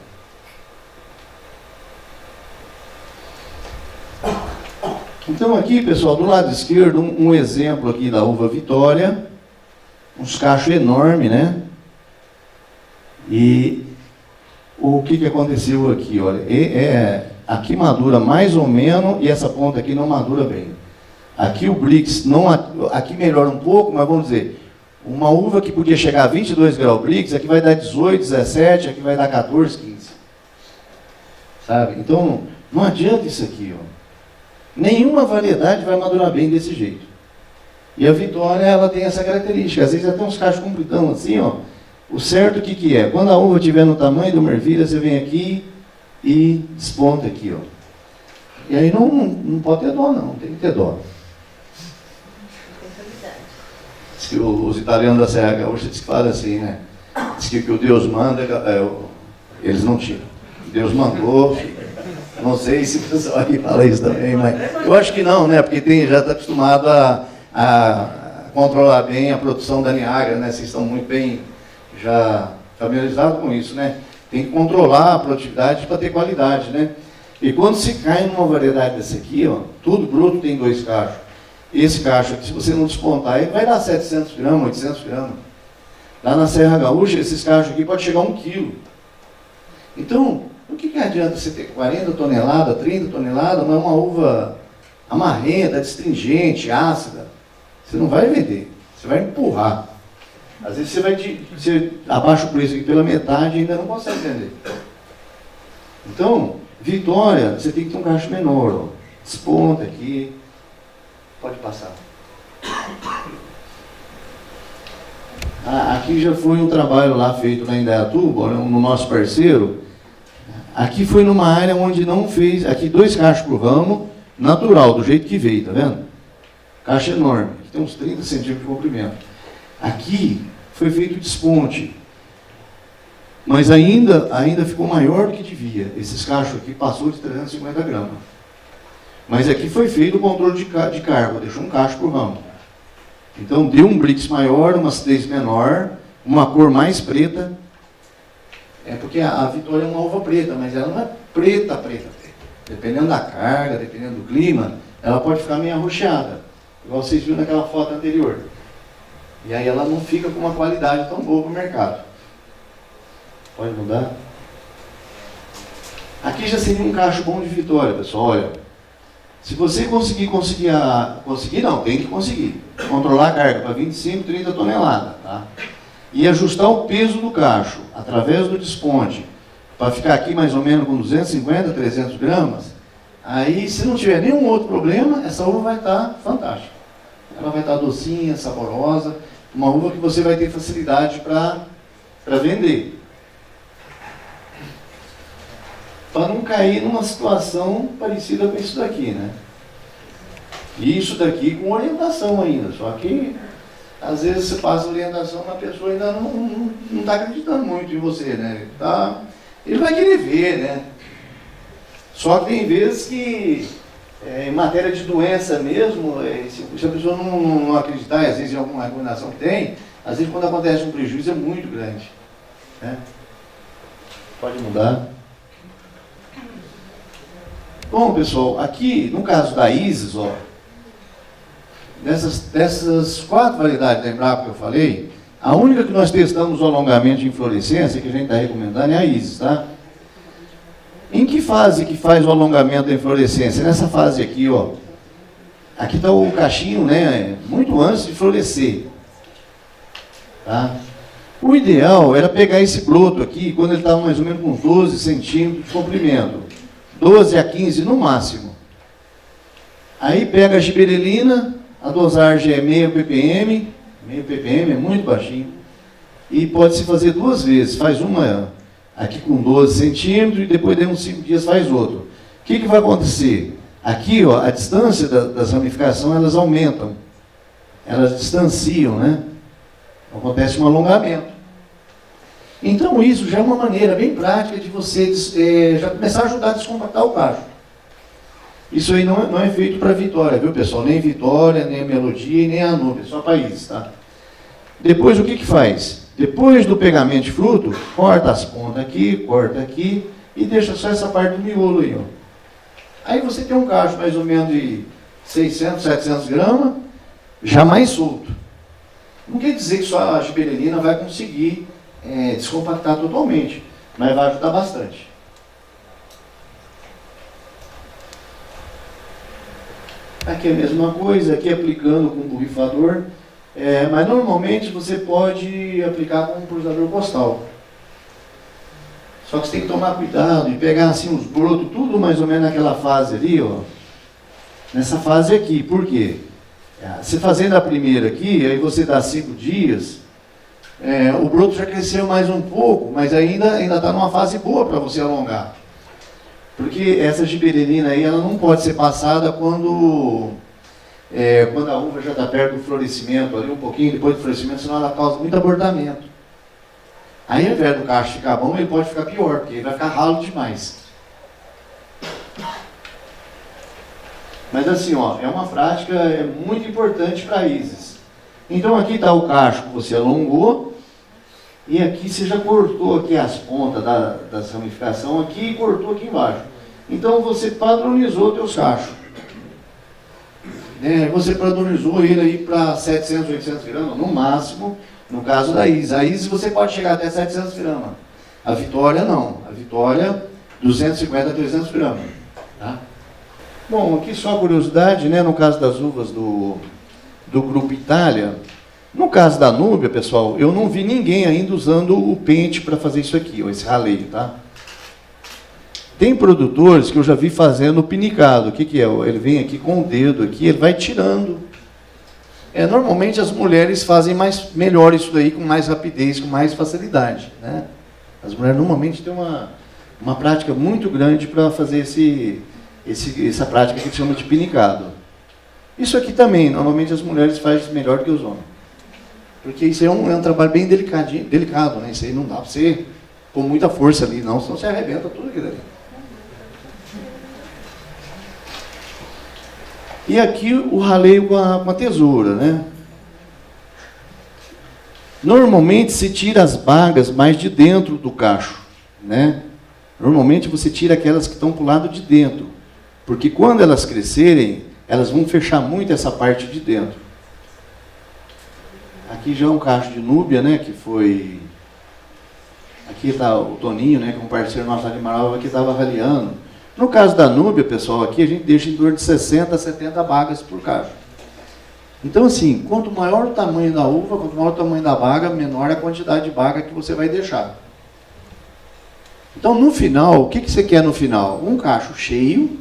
Então, aqui, pessoal, do lado esquerdo, um exemplo aqui da uva Vitória. Uns cachos enormes, né? E o que aconteceu aqui? Olha, aqui madura mais ou menos e essa ponta aqui não madura bem. Aqui o Brix, aqui melhora um pouco, mas vamos dizer, uma uva que podia chegar a 22 graus Brix, aqui vai dar 18, 17, aqui vai dar 14, 15. Sabe? Então, não adianta isso aqui, ó. Nenhuma variedade vai madurar bem desse jeito. E a Vitória, ela tem essa característica. Às vezes até uns cachos compridão assim, ó. O certo o que é? Quando a uva estiver no tamanho do ervilha, você vem aqui e desponta aqui, ó. E aí não pode ter dó, não. Tem que ter dó. Diz que os italianos da Serra Gaúcha dizem que falam assim, né? Diz que o Deus manda, eles não tiram. Deus mandou. Não sei se o pessoal aqui fala isso também, mas eu acho que não, né? Porque já está acostumado a controlar bem a produção da Niagara, né? Vocês estão muito bem já familiarizados com isso, né? Tem que controlar a produtividade para ter qualidade, né? E quando se cai numa variedade dessa aqui, ó, tudo bruto tem 2 cachos. Esse cacho aqui, se você não despontar, ele vai dar 700 gramas, 800 gramas. Lá na Serra Gaúcha, esses cachos aqui podem chegar a 1 quilo. Então, o que adianta você ter 40 toneladas, 30 toneladas, mas uma uva amarrenta, astringente, ácida? Você não vai vender, você vai empurrar. Às vezes você abaixa o preço aqui pela metade e ainda não consegue vender. Então, Vitória, você tem que ter um cacho menor, ó. Desponta aqui. Pode passar. Aqui já foi um trabalho lá feito lá em Indaiatuba, no nosso parceiro. Aqui foi numa área onde não fez, aqui 2 cachos por ramo, natural, do jeito que veio, tá vendo? Caixa enorme, aqui tem uns 30 centímetros de comprimento. Aqui foi feito desponte, mas ainda ficou maior do que devia. Esses cachos aqui passou de 350 gramas. Mas aqui foi feito o controle de carga, deixou um cacho por ramo. Então deu um Brix maior, uma acidez menor, uma cor mais preta. É porque a Vitória é uma uva preta, mas ela não é preta. Dependendo da carga, dependendo do clima, ela pode ficar meio arroxeada. Igual vocês viram naquela foto anterior. E aí ela não fica com uma qualidade tão boa para o mercado. Pode mudar? Aqui já seria um cacho bom de Vitória, pessoal. Olha, se você conseguir não, tem que conseguir. Controlar a carga para 25, 30 toneladas, tá? E ajustar o peso do cacho, através do desponte, para ficar aqui mais ou menos com 250, 300 gramas, aí se não tiver nenhum outro problema, essa uva vai estar fantástica. Ela vai estar docinha, saborosa, uma uva que você vai ter facilidade para vender. Para não cair numa situação parecida com isso daqui, né? E isso daqui com orientação ainda, só que às vezes você passa orientação, mas a pessoa ainda não está acreditando muito em você, né? Ele vai querer ver, né? Só que tem vezes que, em matéria de doença mesmo, se a pessoa não acreditar, às vezes em alguma recomendação que tem, às vezes quando acontece um prejuízo é muito grande, né? Pode mudar. Bom, pessoal, aqui, no caso da Isis, ó, dessas 4 variedades da Embrapa que eu falei, a única que nós testamos o alongamento de inflorescência, que a gente está recomendando, é a Isis, tá? Em que fase que faz o alongamento da inflorescência? Nessa fase aqui, ó. Aqui está o cachinho, né? Muito antes de florescer. Tá? O ideal era pegar esse broto aqui, quando ele estava mais ou menos com 12 centímetros de comprimento. 12 a 15 no máximo. Aí pega a giberelina, a dosagem é meio ppm é muito baixinho, e pode-se fazer 2 vezes, faz uma aqui com 12 centímetros e depois de uns 5 dias faz outro. O que vai acontecer? Aqui, ó, a distância das ramificações, elas aumentam, elas distanciam, né? Acontece um alongamento. Então isso já é uma maneira bem prática de você já começar a ajudar a descompactar o cacho. Isso aí não é feito para Vitória, viu, pessoal? Nem Vitória, nem a Melodia e nem a Anúbia, só país, tá? Depois o que faz? Depois do pegamento de fruto, corta as pontas aqui, corta aqui e deixa só essa parte do miolo aí, ó. Aí você tem um cacho mais ou menos de 600, 700 gramas, já mais solto. Não quer dizer que só a giberelina vai conseguir descompactar totalmente, mas vai ajudar bastante. Aqui é a mesma coisa, aqui aplicando com borrifador, mas normalmente você pode aplicar com um pulsador postal. Só que você tem que tomar cuidado e pegar assim os brotos, tudo mais ou menos naquela fase ali, ó. Nessa fase aqui, por quê? Você fazendo a primeira aqui, aí você dá 5 dias, o broto já cresceu mais um pouco, mas ainda está numa fase boa para você alongar. Porque essa giberelina aí, ela não pode ser passada quando a uva já está perto do florescimento, ali um pouquinho depois do florescimento, senão ela causa muito abortamento. Aí, ao invés do cacho ficar bom, ele pode ficar pior, porque ele vai ficar ralo demais. Mas assim, ó, é uma prática muito importante para a Isis. Então aqui está o cacho que você alongou, e aqui você já cortou aqui as pontas da ramificação aqui e cortou aqui embaixo. Então você padronizou o teu cacho. Você padronizou ele aí para 700, 800 gramas, no máximo, no caso da Isis. A Isis você pode chegar até 700 gramas. A Vitória não. A Vitória, 250 a 300 gramas. Tá? Bom, aqui só curiosidade, né, no caso das uvas do Grupo Itália, no caso da Núbia, pessoal, eu não vi ninguém ainda usando o pente para fazer isso aqui, ó, esse raleio, tá? Tem produtores que eu já vi fazendo o pinicado. O que é? Ele vem aqui com o dedo aqui, ele vai tirando. Normalmente as mulheres fazem melhor isso daí, com mais rapidez, com mais facilidade, né? As mulheres normalmente têm uma prática muito grande para fazer essa prática que se chama de pinicado. Isso aqui também, normalmente as mulheres fazem melhor do que os homens. Porque isso é um trabalho bem delicado, né? Isso aí não dá para você pôr muita força ali, não, senão você arrebenta tudo aquilo ali. E aqui o raleio com a tesoura, né? Normalmente se tira as bagas mais de dentro do cacho, né? Normalmente você tira aquelas que estão para o lado de dentro, porque quando elas crescerem, elas vão fechar muito essa parte de dentro. Aqui já é um cacho de Núbia, né? Que foi... Aqui está o Toninho, né? Que é um parceiro nosso lá de Marova, que estava avaliando. No caso da Núbia, pessoal, aqui a gente deixa em torno de 60 a 70 bagas por cacho. Então, assim, quanto maior o tamanho da uva, quanto maior o tamanho da baga, menor a quantidade de baga que você vai deixar. Então, no final, o que você quer no final? Um cacho cheio,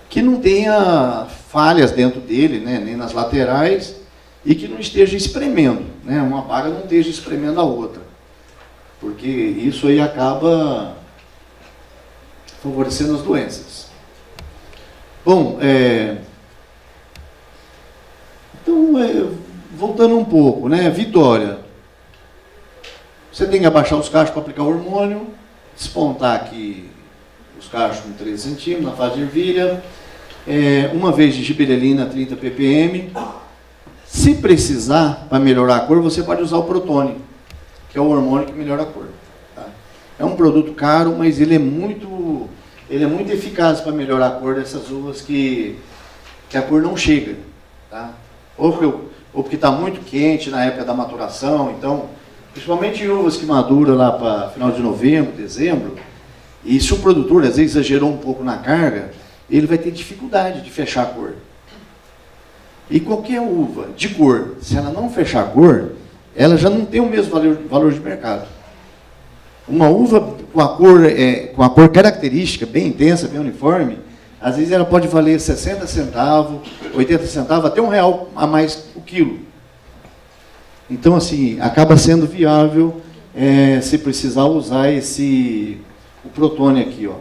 que não tenha falhas dentro dele, né, nem nas laterais, e que não esteja espremendo, né, uma baga não esteja espremendo a outra. Porque isso aí acaba favorecendo as doenças. Bom, então, voltando um pouco, né, Vitória. Você tem que abaixar os cachos para aplicar o hormônio, despontar aqui os cachos com 13 centímetros, na fase de ervilha, uma vez de giberelina 30 ppm. Se precisar, para melhorar a cor, você pode usar o protônio, que é o hormônio que melhora a cor. Tá? É um produto caro, mas ele é muito eficaz para melhorar a cor dessas uvas que a cor não chega. Tá? Ou porque está muito quente na época da maturação, então, principalmente uvas que maduram lá para final de novembro, dezembro, e se o produtor às vezes exagerou um pouco na carga, ele vai ter dificuldade de fechar a cor. E qualquer uva de cor, se ela não fechar a cor, ela já não tem o mesmo valor de mercado. Uma uva com a cor característica, bem intensa, bem uniforme, às vezes ela pode valer 60 centavos, 80 centavos, até R$1 a mais o quilo. Então, assim, acaba sendo viável se precisar usar o Protone aqui, ó.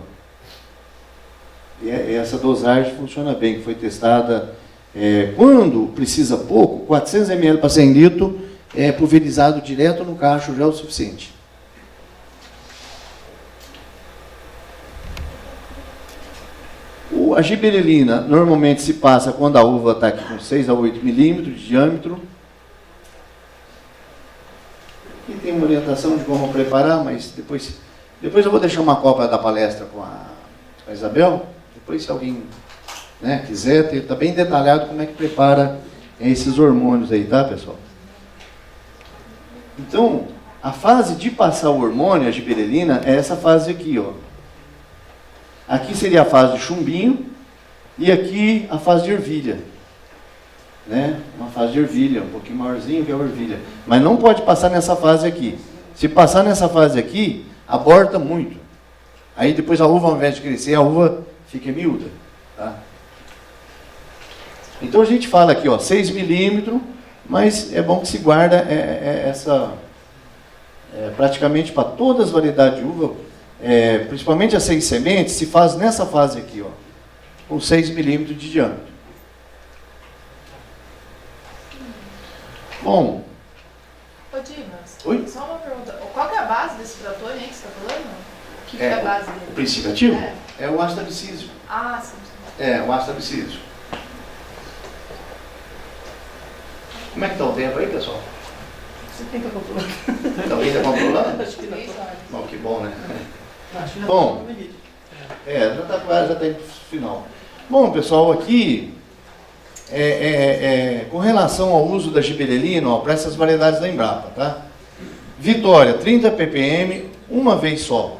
E essa dosagem funciona bem, que foi testada quando precisa pouco, 400 ml para 100 litros, pulverizado direto no cacho já é o suficiente. A giberelina normalmente se passa quando a uva está aqui com 6 a 8 milímetros de diâmetro. Aqui tem uma orientação de como preparar, mas depois eu vou deixar uma cópia da palestra com a Isabel. Depois, se alguém quiser, está bem detalhado como é que prepara esses hormônios aí, tá, pessoal? Então, a fase de passar o hormônio, a giberelina, é essa fase aqui, ó. Aqui seria a fase de chumbinho e aqui a fase de ervilha. Né? Uma fase de ervilha, um pouquinho maiorzinho que a ervilha. Mas não pode passar nessa fase aqui. Se passar nessa fase aqui, aborta muito. Aí depois a uva, ao invés de crescer, a uva fica miúda. Tá? Então a gente fala aqui, ó, 6 milímetros, mas é bom que se guarda praticamente para todas as variedades de uva, principalmente as 6 sementes, se faz nessa fase aqui, ó, com 6 milímetros de diâmetro. Bom. Ô Dimas, Oi? só uma pergunta. Qual que é a base desse Protone aí que você está falando? O que é a base dele? O princípio ativo? É o ácido abscísico. Ah, sim. O ácido abscísico. Como é que está o tempo aí, pessoal? Você tem que controlar. Alguém está controlando? Acho que não. Bom, que bom, né? Acho que Bom, já está quase, já está indo para o final. Bom, pessoal, aqui, com relação ao uso da giberelina, para essas variedades da Embrapa, tá? Vitória, 30 ppm, uma vez só.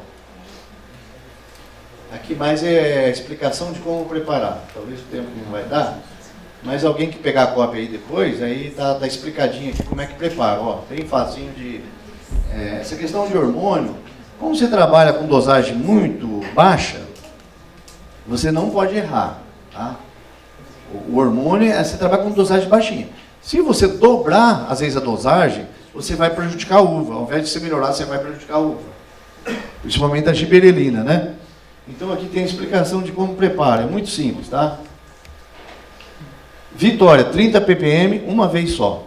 Aqui mais é a explicação de como preparar. Talvez o tempo não vai dar, mas alguém que pegar a cópia aí depois, aí tá explicadinho aqui como é que prepara. Ó, bem facinho de... essa questão de hormônio, como você trabalha com dosagem muito baixa, você não pode errar, tá? O hormônio você trabalha com dosagem baixinha. Se você dobrar, às vezes, a dosagem, você vai prejudicar a uva. Ao invés de você melhorar, você vai prejudicar a uva. Principalmente a giberelina, né? Então aqui tem a explicação de como prepara. É muito simples, tá? Vitória, 30 ppm, uma vez só.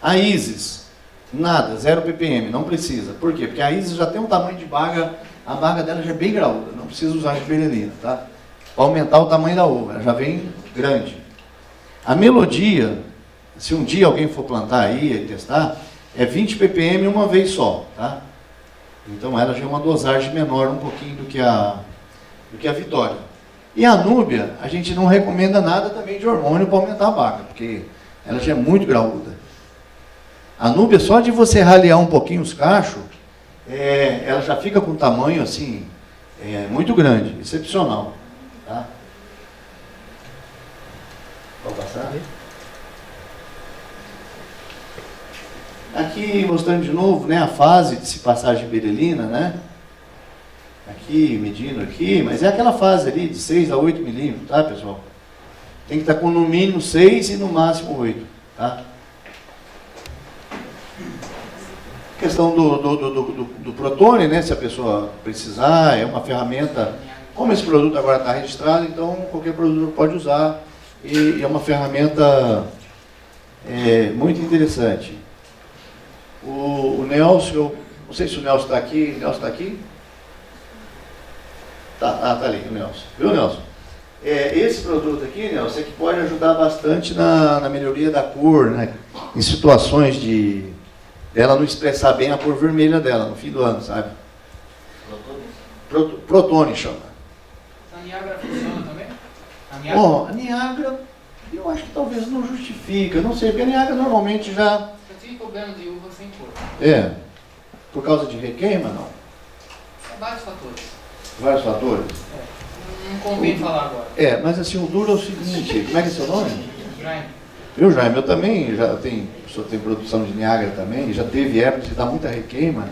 A Isis, nada, 0 ppm, não precisa. Por quê? Porque a Isis já tem um tamanho de baga, a baga dela já é bem graúda, não precisa usar giberelina, tá? Para aumentar o tamanho da uva, ela já vem grande. A Melodia, se um dia alguém for plantar aí e testar, é 20 ppm uma vez só, tá? Então ela já é uma dosagem menor um pouquinho do que a Vitória. E a Núbia, a gente não recomenda nada também de hormônio para aumentar a baga, porque ela já é muito graúda. A Núbia, só de você ralear um pouquinho os cachos, ela já fica com um tamanho assim, muito grande, excepcional. Tá? Pode passar? Aqui, mostrando de novo, né, a fase de se passar a giberelina, né? Aqui, medindo aqui, mas é aquela fase ali de 6 a 8 milímetros, tá, pessoal? Tem que estar com no mínimo 6 e no máximo 8, tá? Questão do Protone, né, se a pessoa precisar, é uma ferramenta, como esse produto agora está registrado, então qualquer produtor pode usar, e é uma ferramenta muito interessante. O Nelson, não sei se o Nelson está aqui. Nelson está aqui? Tá ali, o Nelson. Viu, Nelson? Esse produto aqui, Nelson, é que pode ajudar bastante na melhoria da cor, né? Em situações de ela não expressar bem a cor vermelha dela no fim do ano, sabe? Protone chama. A Niagara funciona também? A Niagara, eu acho que talvez não justifica, não sei, porque a Niagara normalmente já... Eu tive problema de uva sem cor. Por causa de requeima, não? Vários fatores. Vários fatores? Não convém falar agora. Mas assim, o duro é o seguinte, como é que é seu nome? Jaime. Jaime, eu também já tenho produção de Niagara também, já teve época de dar muita requeima,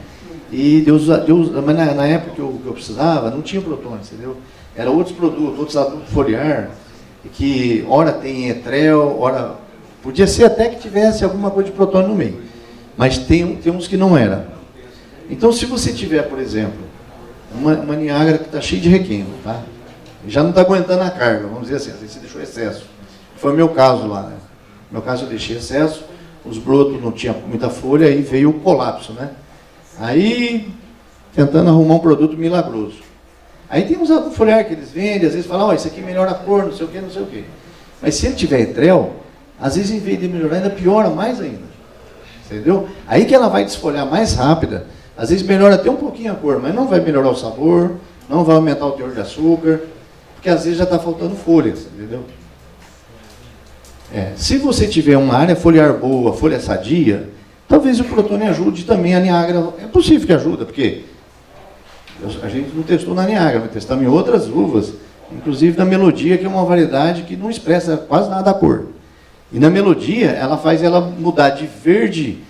mas na época que eu precisava, não tinha protone, entendeu? Era outros produtos, outros adubos foliar, que ora tem etrel, ora... Podia ser até que tivesse alguma coisa de protone no meio, mas tem uns que não era. Então, se você tiver, por exemplo, uma Niagara que está cheia de requeima, tá? Já não está aguentando a carga, vamos dizer assim, você deixou excesso. Foi o meu caso lá, né? No meu caso eu deixei excesso, os brotos não tinham muita folha, aí veio o colapso, né? Aí, tentando arrumar um produto milagroso. Aí tem uns adubos foliar que eles vendem, às vezes falam, isso aqui melhora a cor, não sei o quê, não sei o quê. Mas se ele tiver etrel, às vezes em vez de melhorar, ainda piora mais ainda. Entendeu? Aí que ela vai desfolhar mais rápida, às vezes melhora até um pouquinho a cor, mas não vai melhorar o sabor, não vai aumentar o teor de açúcar, porque às vezes já está faltando folhas, entendeu? Se você tiver uma área foliar boa, folha sadia, talvez o protone ajude também a Niagara. É possível que ajude, porque a gente não testou na Niagara, mas testamos em outras uvas, inclusive na Melodia, que é uma variedade que não expressa quase nada a cor. E na Melodia, ela faz ela mudar de verde,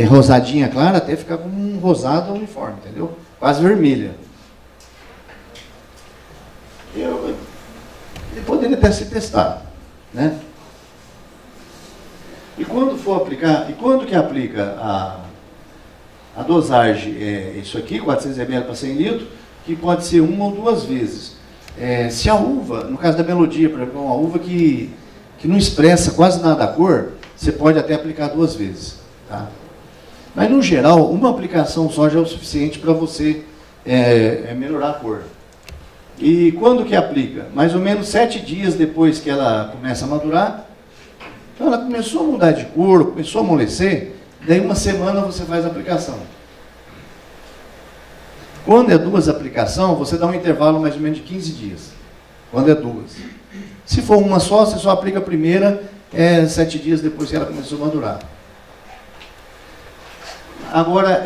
rosadinha clara, até ficar com um rosado uniforme, entendeu? Quase vermelha. Ele poderia até ser testado, né? E quando for aplicar, e quando que aplica a dosagem? Isso aqui, 400 ml para 100 litros, que pode ser uma ou duas vezes. Se a uva, no caso da Melodia, por exemplo, uma uva que não expressa quase nada a cor, você pode até aplicar 2 vezes. Tá? Mas, no geral, uma aplicação só já é o suficiente para você melhorar a cor. E quando que aplica? Mais ou menos 7 dias depois que ela começa a madurar. Então, ela começou a mudar de cor, começou a amolecer, daí 1 semana você faz a aplicação. Quando é 2 aplicações, você dá um intervalo mais ou menos de 15 dias. Quando é 2. Se for uma só, você só aplica a primeira 7 dias depois que ela começou a madurar. Agora,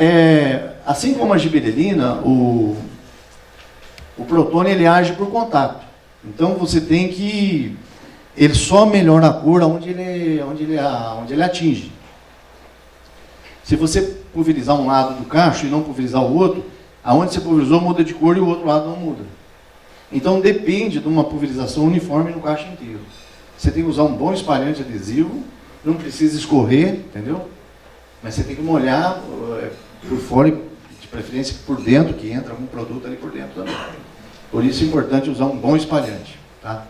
assim como a gibberellina, o protone ele age por contato. Então você tem que... Ele só melhora a cor onde ele atinge. Se você pulverizar um lado do cacho e não pulverizar o outro, aonde você pulverizou muda de cor e o outro lado não muda. Então depende de uma pulverização uniforme no cacho inteiro. Você tem que usar um bom espalhante adesivo, não precisa escorrer, entendeu? Mas você tem que molhar por fora e de preferência por dentro, que entra algum produto ali por dentro também. Por isso é importante usar um bom espalhante. Tá?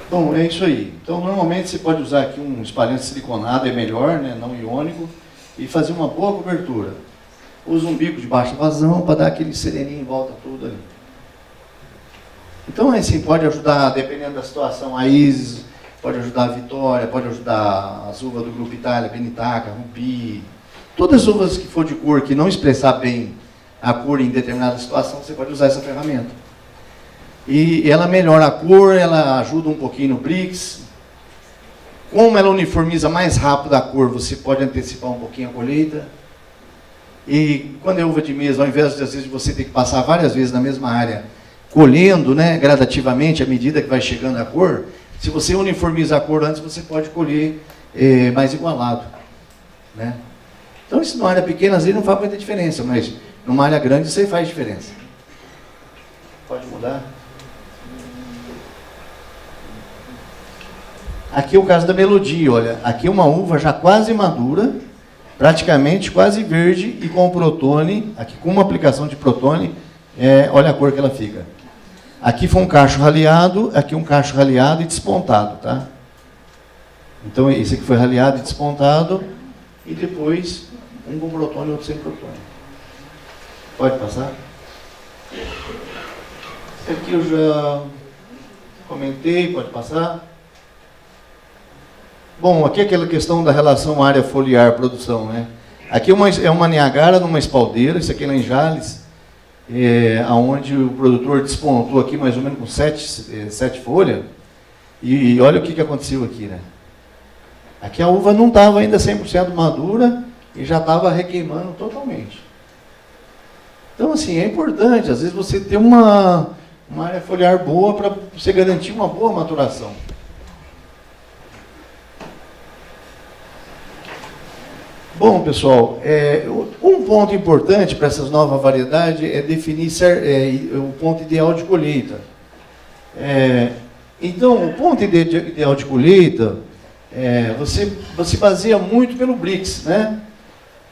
Bom, é isso aí. Então, normalmente você pode usar aqui um espalhante siliconado, é melhor, né, não iônico, e fazer uma boa cobertura. Usa um bico de baixa vazão para dar aquele sereninho em volta tudo ali. Então, assim, pode ajudar, dependendo da situação, a Isis, pode ajudar a Vitória, pode ajudar as uvas do Grupo Itália, Benitaca, Rupi. Todas as uvas que for de cor, que não expressar bem a cor em determinada situação, você pode usar essa ferramenta. E ela melhora a cor, ela ajuda um pouquinho no Brix. Como ela uniformiza mais rápido a cor, você pode antecipar um pouquinho a colheita. E quando é uva de mesa, ao invés de às vezes você ter que passar várias vezes na mesma área, colhendo, né, gradativamente, à medida que vai chegando a cor, se você uniformiza a cor antes, você pode colher mais igualado. Né? Então, isso numa área pequena, às vezes não faz muita diferença, mas numa área grande, isso aí faz diferença. Pode mudar. Aqui é o caso da Melodia, olha, aqui é uma uva já quase madura, praticamente quase verde e com protone, aqui com uma aplicação de protone, olha a cor que ela fica. Aqui foi um cacho raleado, aqui um cacho raleado e despontado, tá? Então esse aqui foi raleado e despontado, e depois um com protone e outro sem protone. Pode passar? Esse aqui eu já comentei, pode passar? Bom, aqui é aquela questão da relação área foliar-produção, né? Aqui é uma Niagara numa espaldeira, isso aqui é lá em Jales, onde o produtor despontou aqui mais ou menos com 7 folhas. E olha o que aconteceu aqui, né? Aqui a uva não estava ainda 100% madura e já estava requeimando totalmente. Então, assim, é importante, às vezes, você ter uma área foliar boa para você garantir uma boa maturação. Bom, pessoal, um ponto importante para essas novas variedades é definir o ponto ideal de colheita. Então, o ponto ideal de colheita, você baseia muito pelo Brix, né?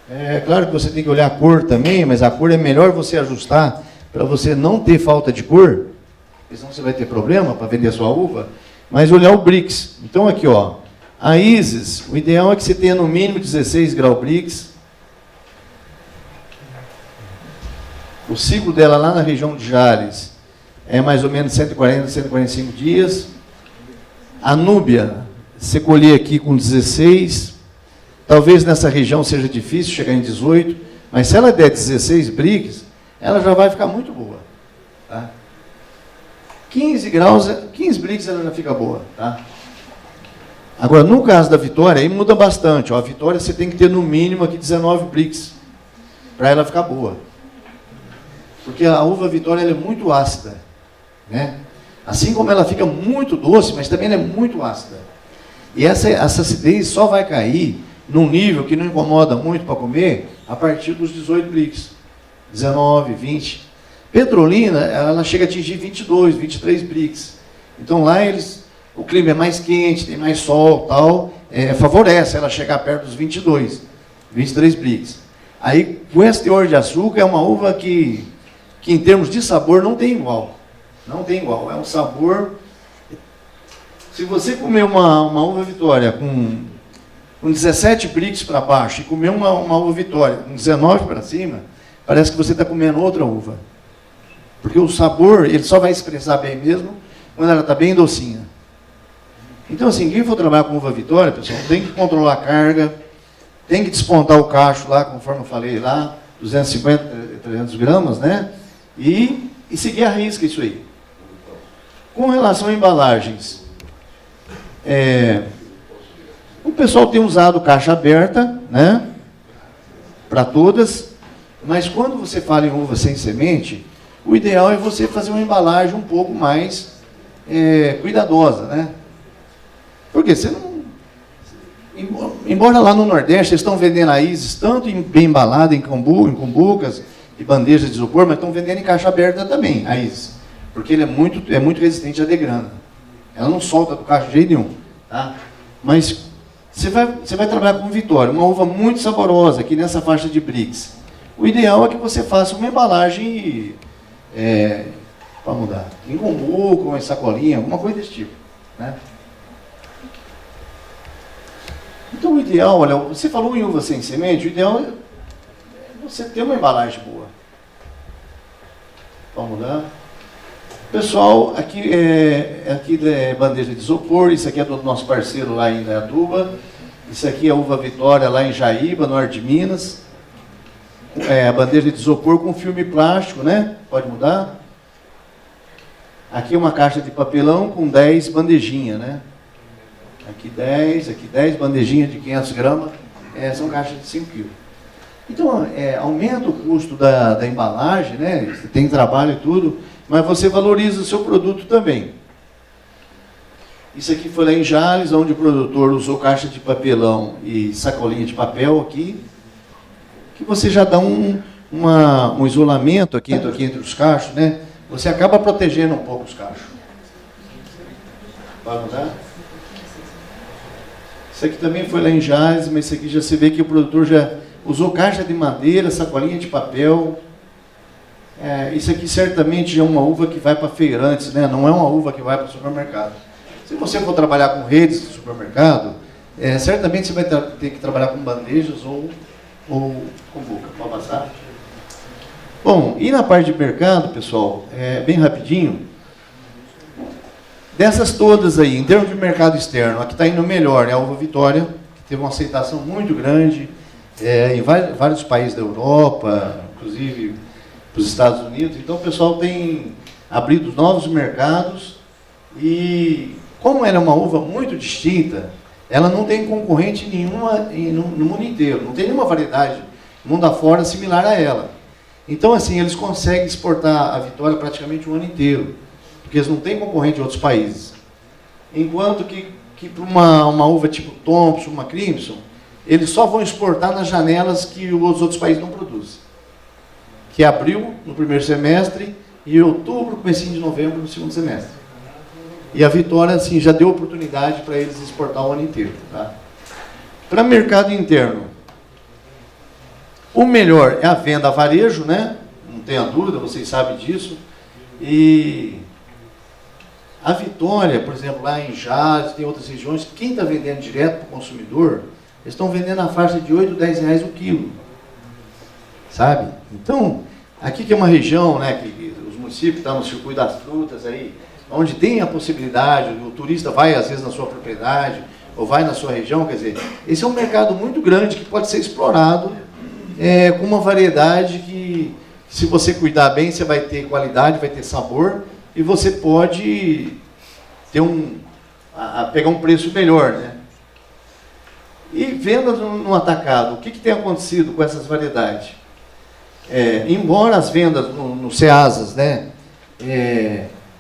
É claro que você tem que olhar a cor também, mas a cor é melhor você ajustar para você não ter falta de cor, porque senão você vai ter problema para vender a sua uva, mas olhar o Brix. Então, aqui, ó, a Isis, o ideal é que você tenha no mínimo 16 graus Brix. O ciclo dela lá na região de Jales é mais ou menos 140, 145 dias. A Núbia, você colher aqui com 16, talvez nessa região seja difícil chegar em 18, mas se ela der 16 Brix, ela já vai ficar muito boa. Tá? 15 graus, 15 Brix ela já fica boa. Tá? Agora, no caso da Vitória, aí muda bastante. Ó, a Vitória você tem que ter no mínimo aqui 19 Brix, para ela ficar boa. Porque a uva Vitória ela é muito ácida. Né? Assim como ela fica muito doce, mas também ela é muito ácida. E essa acidez só vai cair num nível que não incomoda muito para comer a partir dos 18 Brix. 19, 20. Petrolina, ela chega a atingir 22, 23 Brix. Então lá o clima é mais quente, tem mais sol, tal, favorece ela chegar perto dos 22, 23 Brix. Aí, com esse teor de açúcar, é uma uva que em termos de sabor não tem igual. Não tem igual. É um sabor... Se você comer uma uva Vitória com 17 Brix para baixo e comer uma uva Vitória com 19 para cima, parece que você está comendo outra uva. Porque o sabor, ele só vai expressar bem mesmo quando ela está bem docinha. Então, assim, quem for trabalhar com uva Vitória, pessoal, tem que controlar a carga, tem que despontar o cacho lá, conforme eu falei lá, 250, 300 gramas, né? E seguir a risca isso aí. Com relação a embalagens, o pessoal tem usado caixa aberta, né? Para todas, mas quando você fala em uva sem semente, o ideal é você fazer uma embalagem um pouco mais cuidadosa, né? Porque você não... Embora lá no Nordeste eles estão vendendo a Isis tanto bem embalada em cumbucas e bandejas de isopor, mas estão vendendo em caixa aberta também, a Isis. Porque ele é muito resistente à degrana. Ela não solta do caixa de jeito nenhum. Tá? Mas você vai trabalhar com Vitória, uma uva muito saborosa aqui nessa faixa de Brix. O ideal é que você faça uma embalagem para mudar. Em cumbuca, uma sacolinha, alguma coisa desse tipo. Né? Então o ideal, olha, você falou em uva sem semente, o ideal é você ter uma embalagem boa. Vamos lá. Pessoal, aqui é bandeja de isopor, isso aqui é do nosso parceiro lá em Indaiatuba, isso aqui é uva Vitória lá em Jaíba, norte de Minas. A bandeja de isopor com filme plástico, né? Pode mudar. Aqui é uma caixa de papelão com 10 bandejinhas, né? Aqui 10 bandejinhas de 500 gramas, são caixas de 5 kg. Então, aumenta o custo da embalagem, né? Você tem trabalho e tudo, mas você valoriza o seu produto também. Isso aqui foi lá em Jales, onde o produtor usou caixa de papelão e sacolinha de papel aqui, que você já dá um isolamento aqui entre os cachos, né? Você acaba protegendo um pouco os cachos. Vai mudar? Isso aqui também foi lá em Jales, mas isso aqui já se vê que o produtor já usou caixa de madeira, sacolinha de papel. Isso aqui certamente é uma uva que vai para feirantes, né? Não é uma uva que vai para o supermercado. Se você for trabalhar com redes de supermercado, certamente você vai ter que trabalhar com bandejas ou com boca. Pode passar? Bom, e na parte de mercado, pessoal, bem rapidinho, dessas todas aí, em termos de mercado externo, a que está indo melhor é a uva Vitória, que teve uma aceitação muito grande, em vários países da Europa, inclusive para os Estados Unidos. Então o pessoal tem abrido novos mercados e, como ela é uma uva muito distinta, ela não tem concorrente nenhuma no mundo inteiro, não tem nenhuma variedade mundo afora similar a ela. Então, assim, eles conseguem exportar a Vitória praticamente o ano inteiro, porque eles não têm concorrente em outros países. Enquanto que para uma uva tipo Thompson, uma Crimson, eles só vão exportar nas janelas que os outros países não produzem. Que é abril, no primeiro semestre, e outubro, comecinho de novembro, no segundo semestre. E a Vitória, assim, já deu oportunidade para eles exportar o ano inteiro. Tá? Para mercado interno, o melhor é a venda a varejo, né? Não tenha dúvida, vocês sabem disso. E a Vitória, por exemplo, lá em Jales, tem outras regiões, quem está vendendo direto para o consumidor, eles estão vendendo na faixa de 8, 10 reais o quilo. Sabe? Então, aqui que é uma região, né, que os municípios estão no circuito das frutas aí, onde tem a possibilidade, o turista vai às vezes na sua propriedade, ou vai na sua região, quer dizer, esse é um mercado muito grande que pode ser explorado com uma variedade que, se você cuidar bem, você vai ter qualidade, vai ter sabor, e você pode ter pegar um preço melhor, né? E venda no atacado, o que tem acontecido com essas variedades? Embora as vendas no Ceasas, né,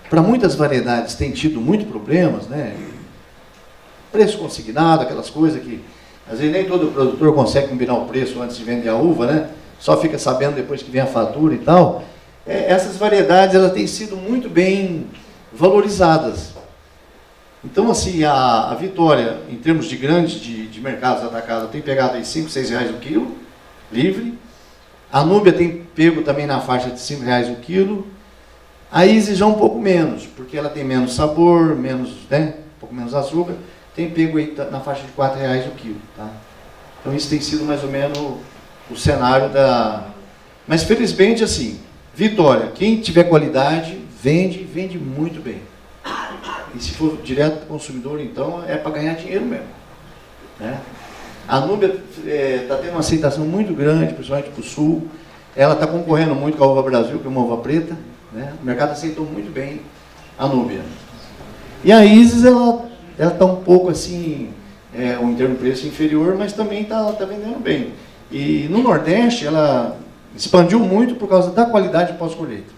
para muitas variedades tem tido muitos problemas, né? Preço consignado, aquelas coisas que às vezes nem todo produtor consegue combinar o preço antes de vender a uva, né? Só fica sabendo depois que vem a fatura e tal. Essas variedades elas têm sido muito bem valorizadas. Então, assim, a Vitória, em termos de grandes de mercados atacados, tem pegado aí 5, 6 reais o quilo, livre. A Núbia tem pego também na faixa de 5 reais o quilo. A Isis já um pouco menos, porque ela tem menos sabor, menos, né, um pouco menos açúcar. Tem pego aí na faixa de 4 reais o quilo. Tá? Então isso tem sido mais ou menos o cenário da... Mas felizmente, assim, Vitória, quem tiver qualidade, vende muito bem. E se for direto para o consumidor, então, é para ganhar dinheiro mesmo. Né? A Núbia está tendo uma aceitação muito grande, principalmente para o Sul. Ela está concorrendo muito com a Uva Brasil, que é uma uva preta. Né? O mercado aceitou muito bem a Núbia. E a Isis, ela está um pouco assim, em termos de preço inferior, mas também está vendendo bem. E no Nordeste, ela expandiu muito por causa da qualidade pós-colheita.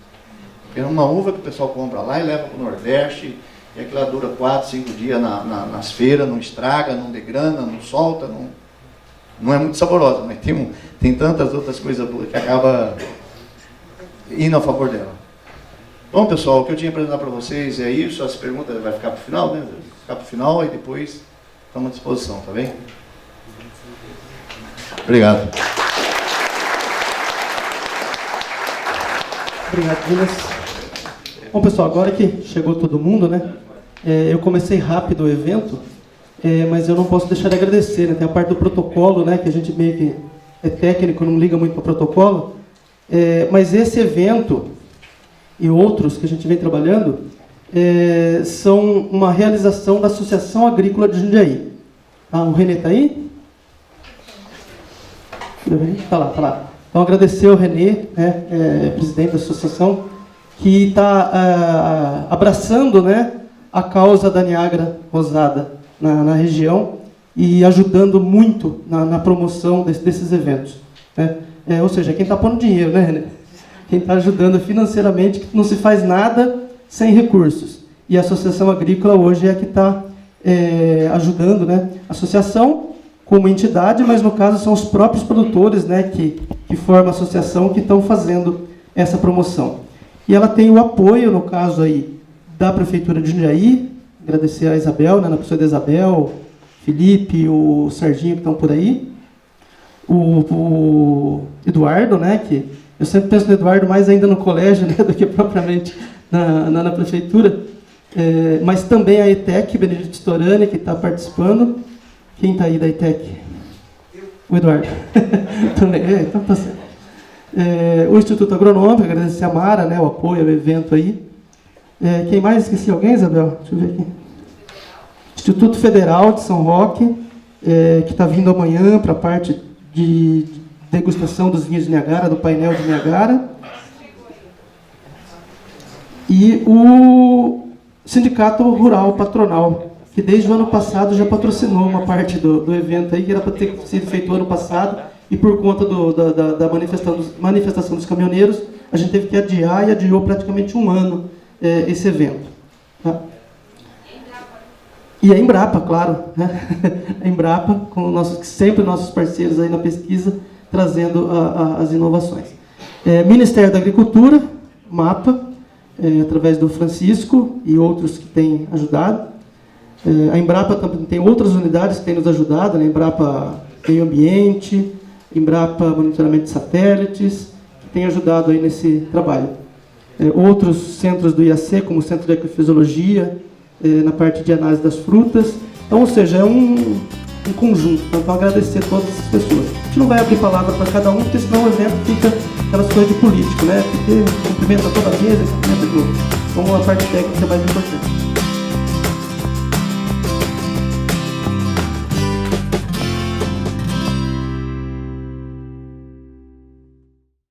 É uma uva que o pessoal compra lá e leva para o Nordeste, e aquilo lá dura 4, 5 dias nas feiras, não estraga, não degrana, não solta, não é muito saborosa, mas tem tantas outras coisas boas que acaba indo a favor dela. Bom, pessoal, o que eu tinha para apresentar para vocês é isso. As perguntas vai ficar para o final, né? Vai ficar para o final e depois estamos à disposição, tá bem? Obrigado. Obrigado, Dinas. Bom, pessoal, agora que chegou todo mundo, né? Eu comecei rápido o evento, mas eu não posso deixar de agradecer, né? Tem a parte do protocolo, né? Que a gente meio que é técnico, não liga muito para o protocolo. Mas esse evento e outros que a gente vem trabalhando são uma realização da Associação Agrícola de Jundiaí. O Renê está aí? Está lá. Então, agradecer ao Renê, né, presidente da associação, que está abraçando, né, a causa da Niágara Rosada na região e ajudando muito na promoção desses eventos. Né? Ou seja, quem está pondo dinheiro, né, Renê? Quem está ajudando financeiramente, que não se faz nada sem recursos. E a Associação Agrícola hoje é a que está ajudando, né? A associação como entidade, mas no caso são os próprios produtores, né, que formam a associação, que estão fazendo essa promoção. E ela tem o apoio, no caso aí, da Prefeitura de Jundiaí, agradecer a Isabel, né, na pessoa da Isabel, Felipe, o Serginho que estão por aí, o Eduardo, né, que eu sempre penso no Eduardo mais ainda no colégio, né, do que propriamente na prefeitura, mas também a ETEC, Benedito Storani, que está participando. Quem está aí da ETEC? O Eduardo. Também, então tá certo. O Instituto Agronômico, agradecer a Mara, né, o apoio ao evento aí. Quem mais? Esqueci alguém, Isabel? Deixa eu ver aqui. Instituto Federal de São Roque, que está vindo amanhã para a parte de degustação dos vinhos de Niagara, do painel de Niagara. E o Sindicato Rural Patronal, que desde o ano passado já patrocinou uma parte do evento aí, que era para ter sido feito ano passado, e por conta da manifestação dos caminhoneiros, a gente teve que adiar e adiou praticamente um ano esse evento. Tá? E a Embrapa, claro, né? A Embrapa, com sempre nossos parceiros aí na pesquisa, trazendo as inovações. Ministério da Agricultura, MAPA, através do Francisco e outros que têm ajudado. A Embrapa também tem outras unidades que têm nos ajudado, né? Embrapa Meio Ambiente, Embrapa Monitoramento de Satélites, que têm ajudado aí nesse trabalho. Outros centros do IAC, como o Centro de Ecofisiologia, na parte de análise das frutas. Então, ou seja, é um conjunto. Então, agradecer a todas essas pessoas. A gente não vai abrir palavra para cada um, porque senão o evento fica aquelas coisas de político, né? Porque cumprimenta toda a mesa, cumprimenta de novo. Então, a parte técnica é mais importante.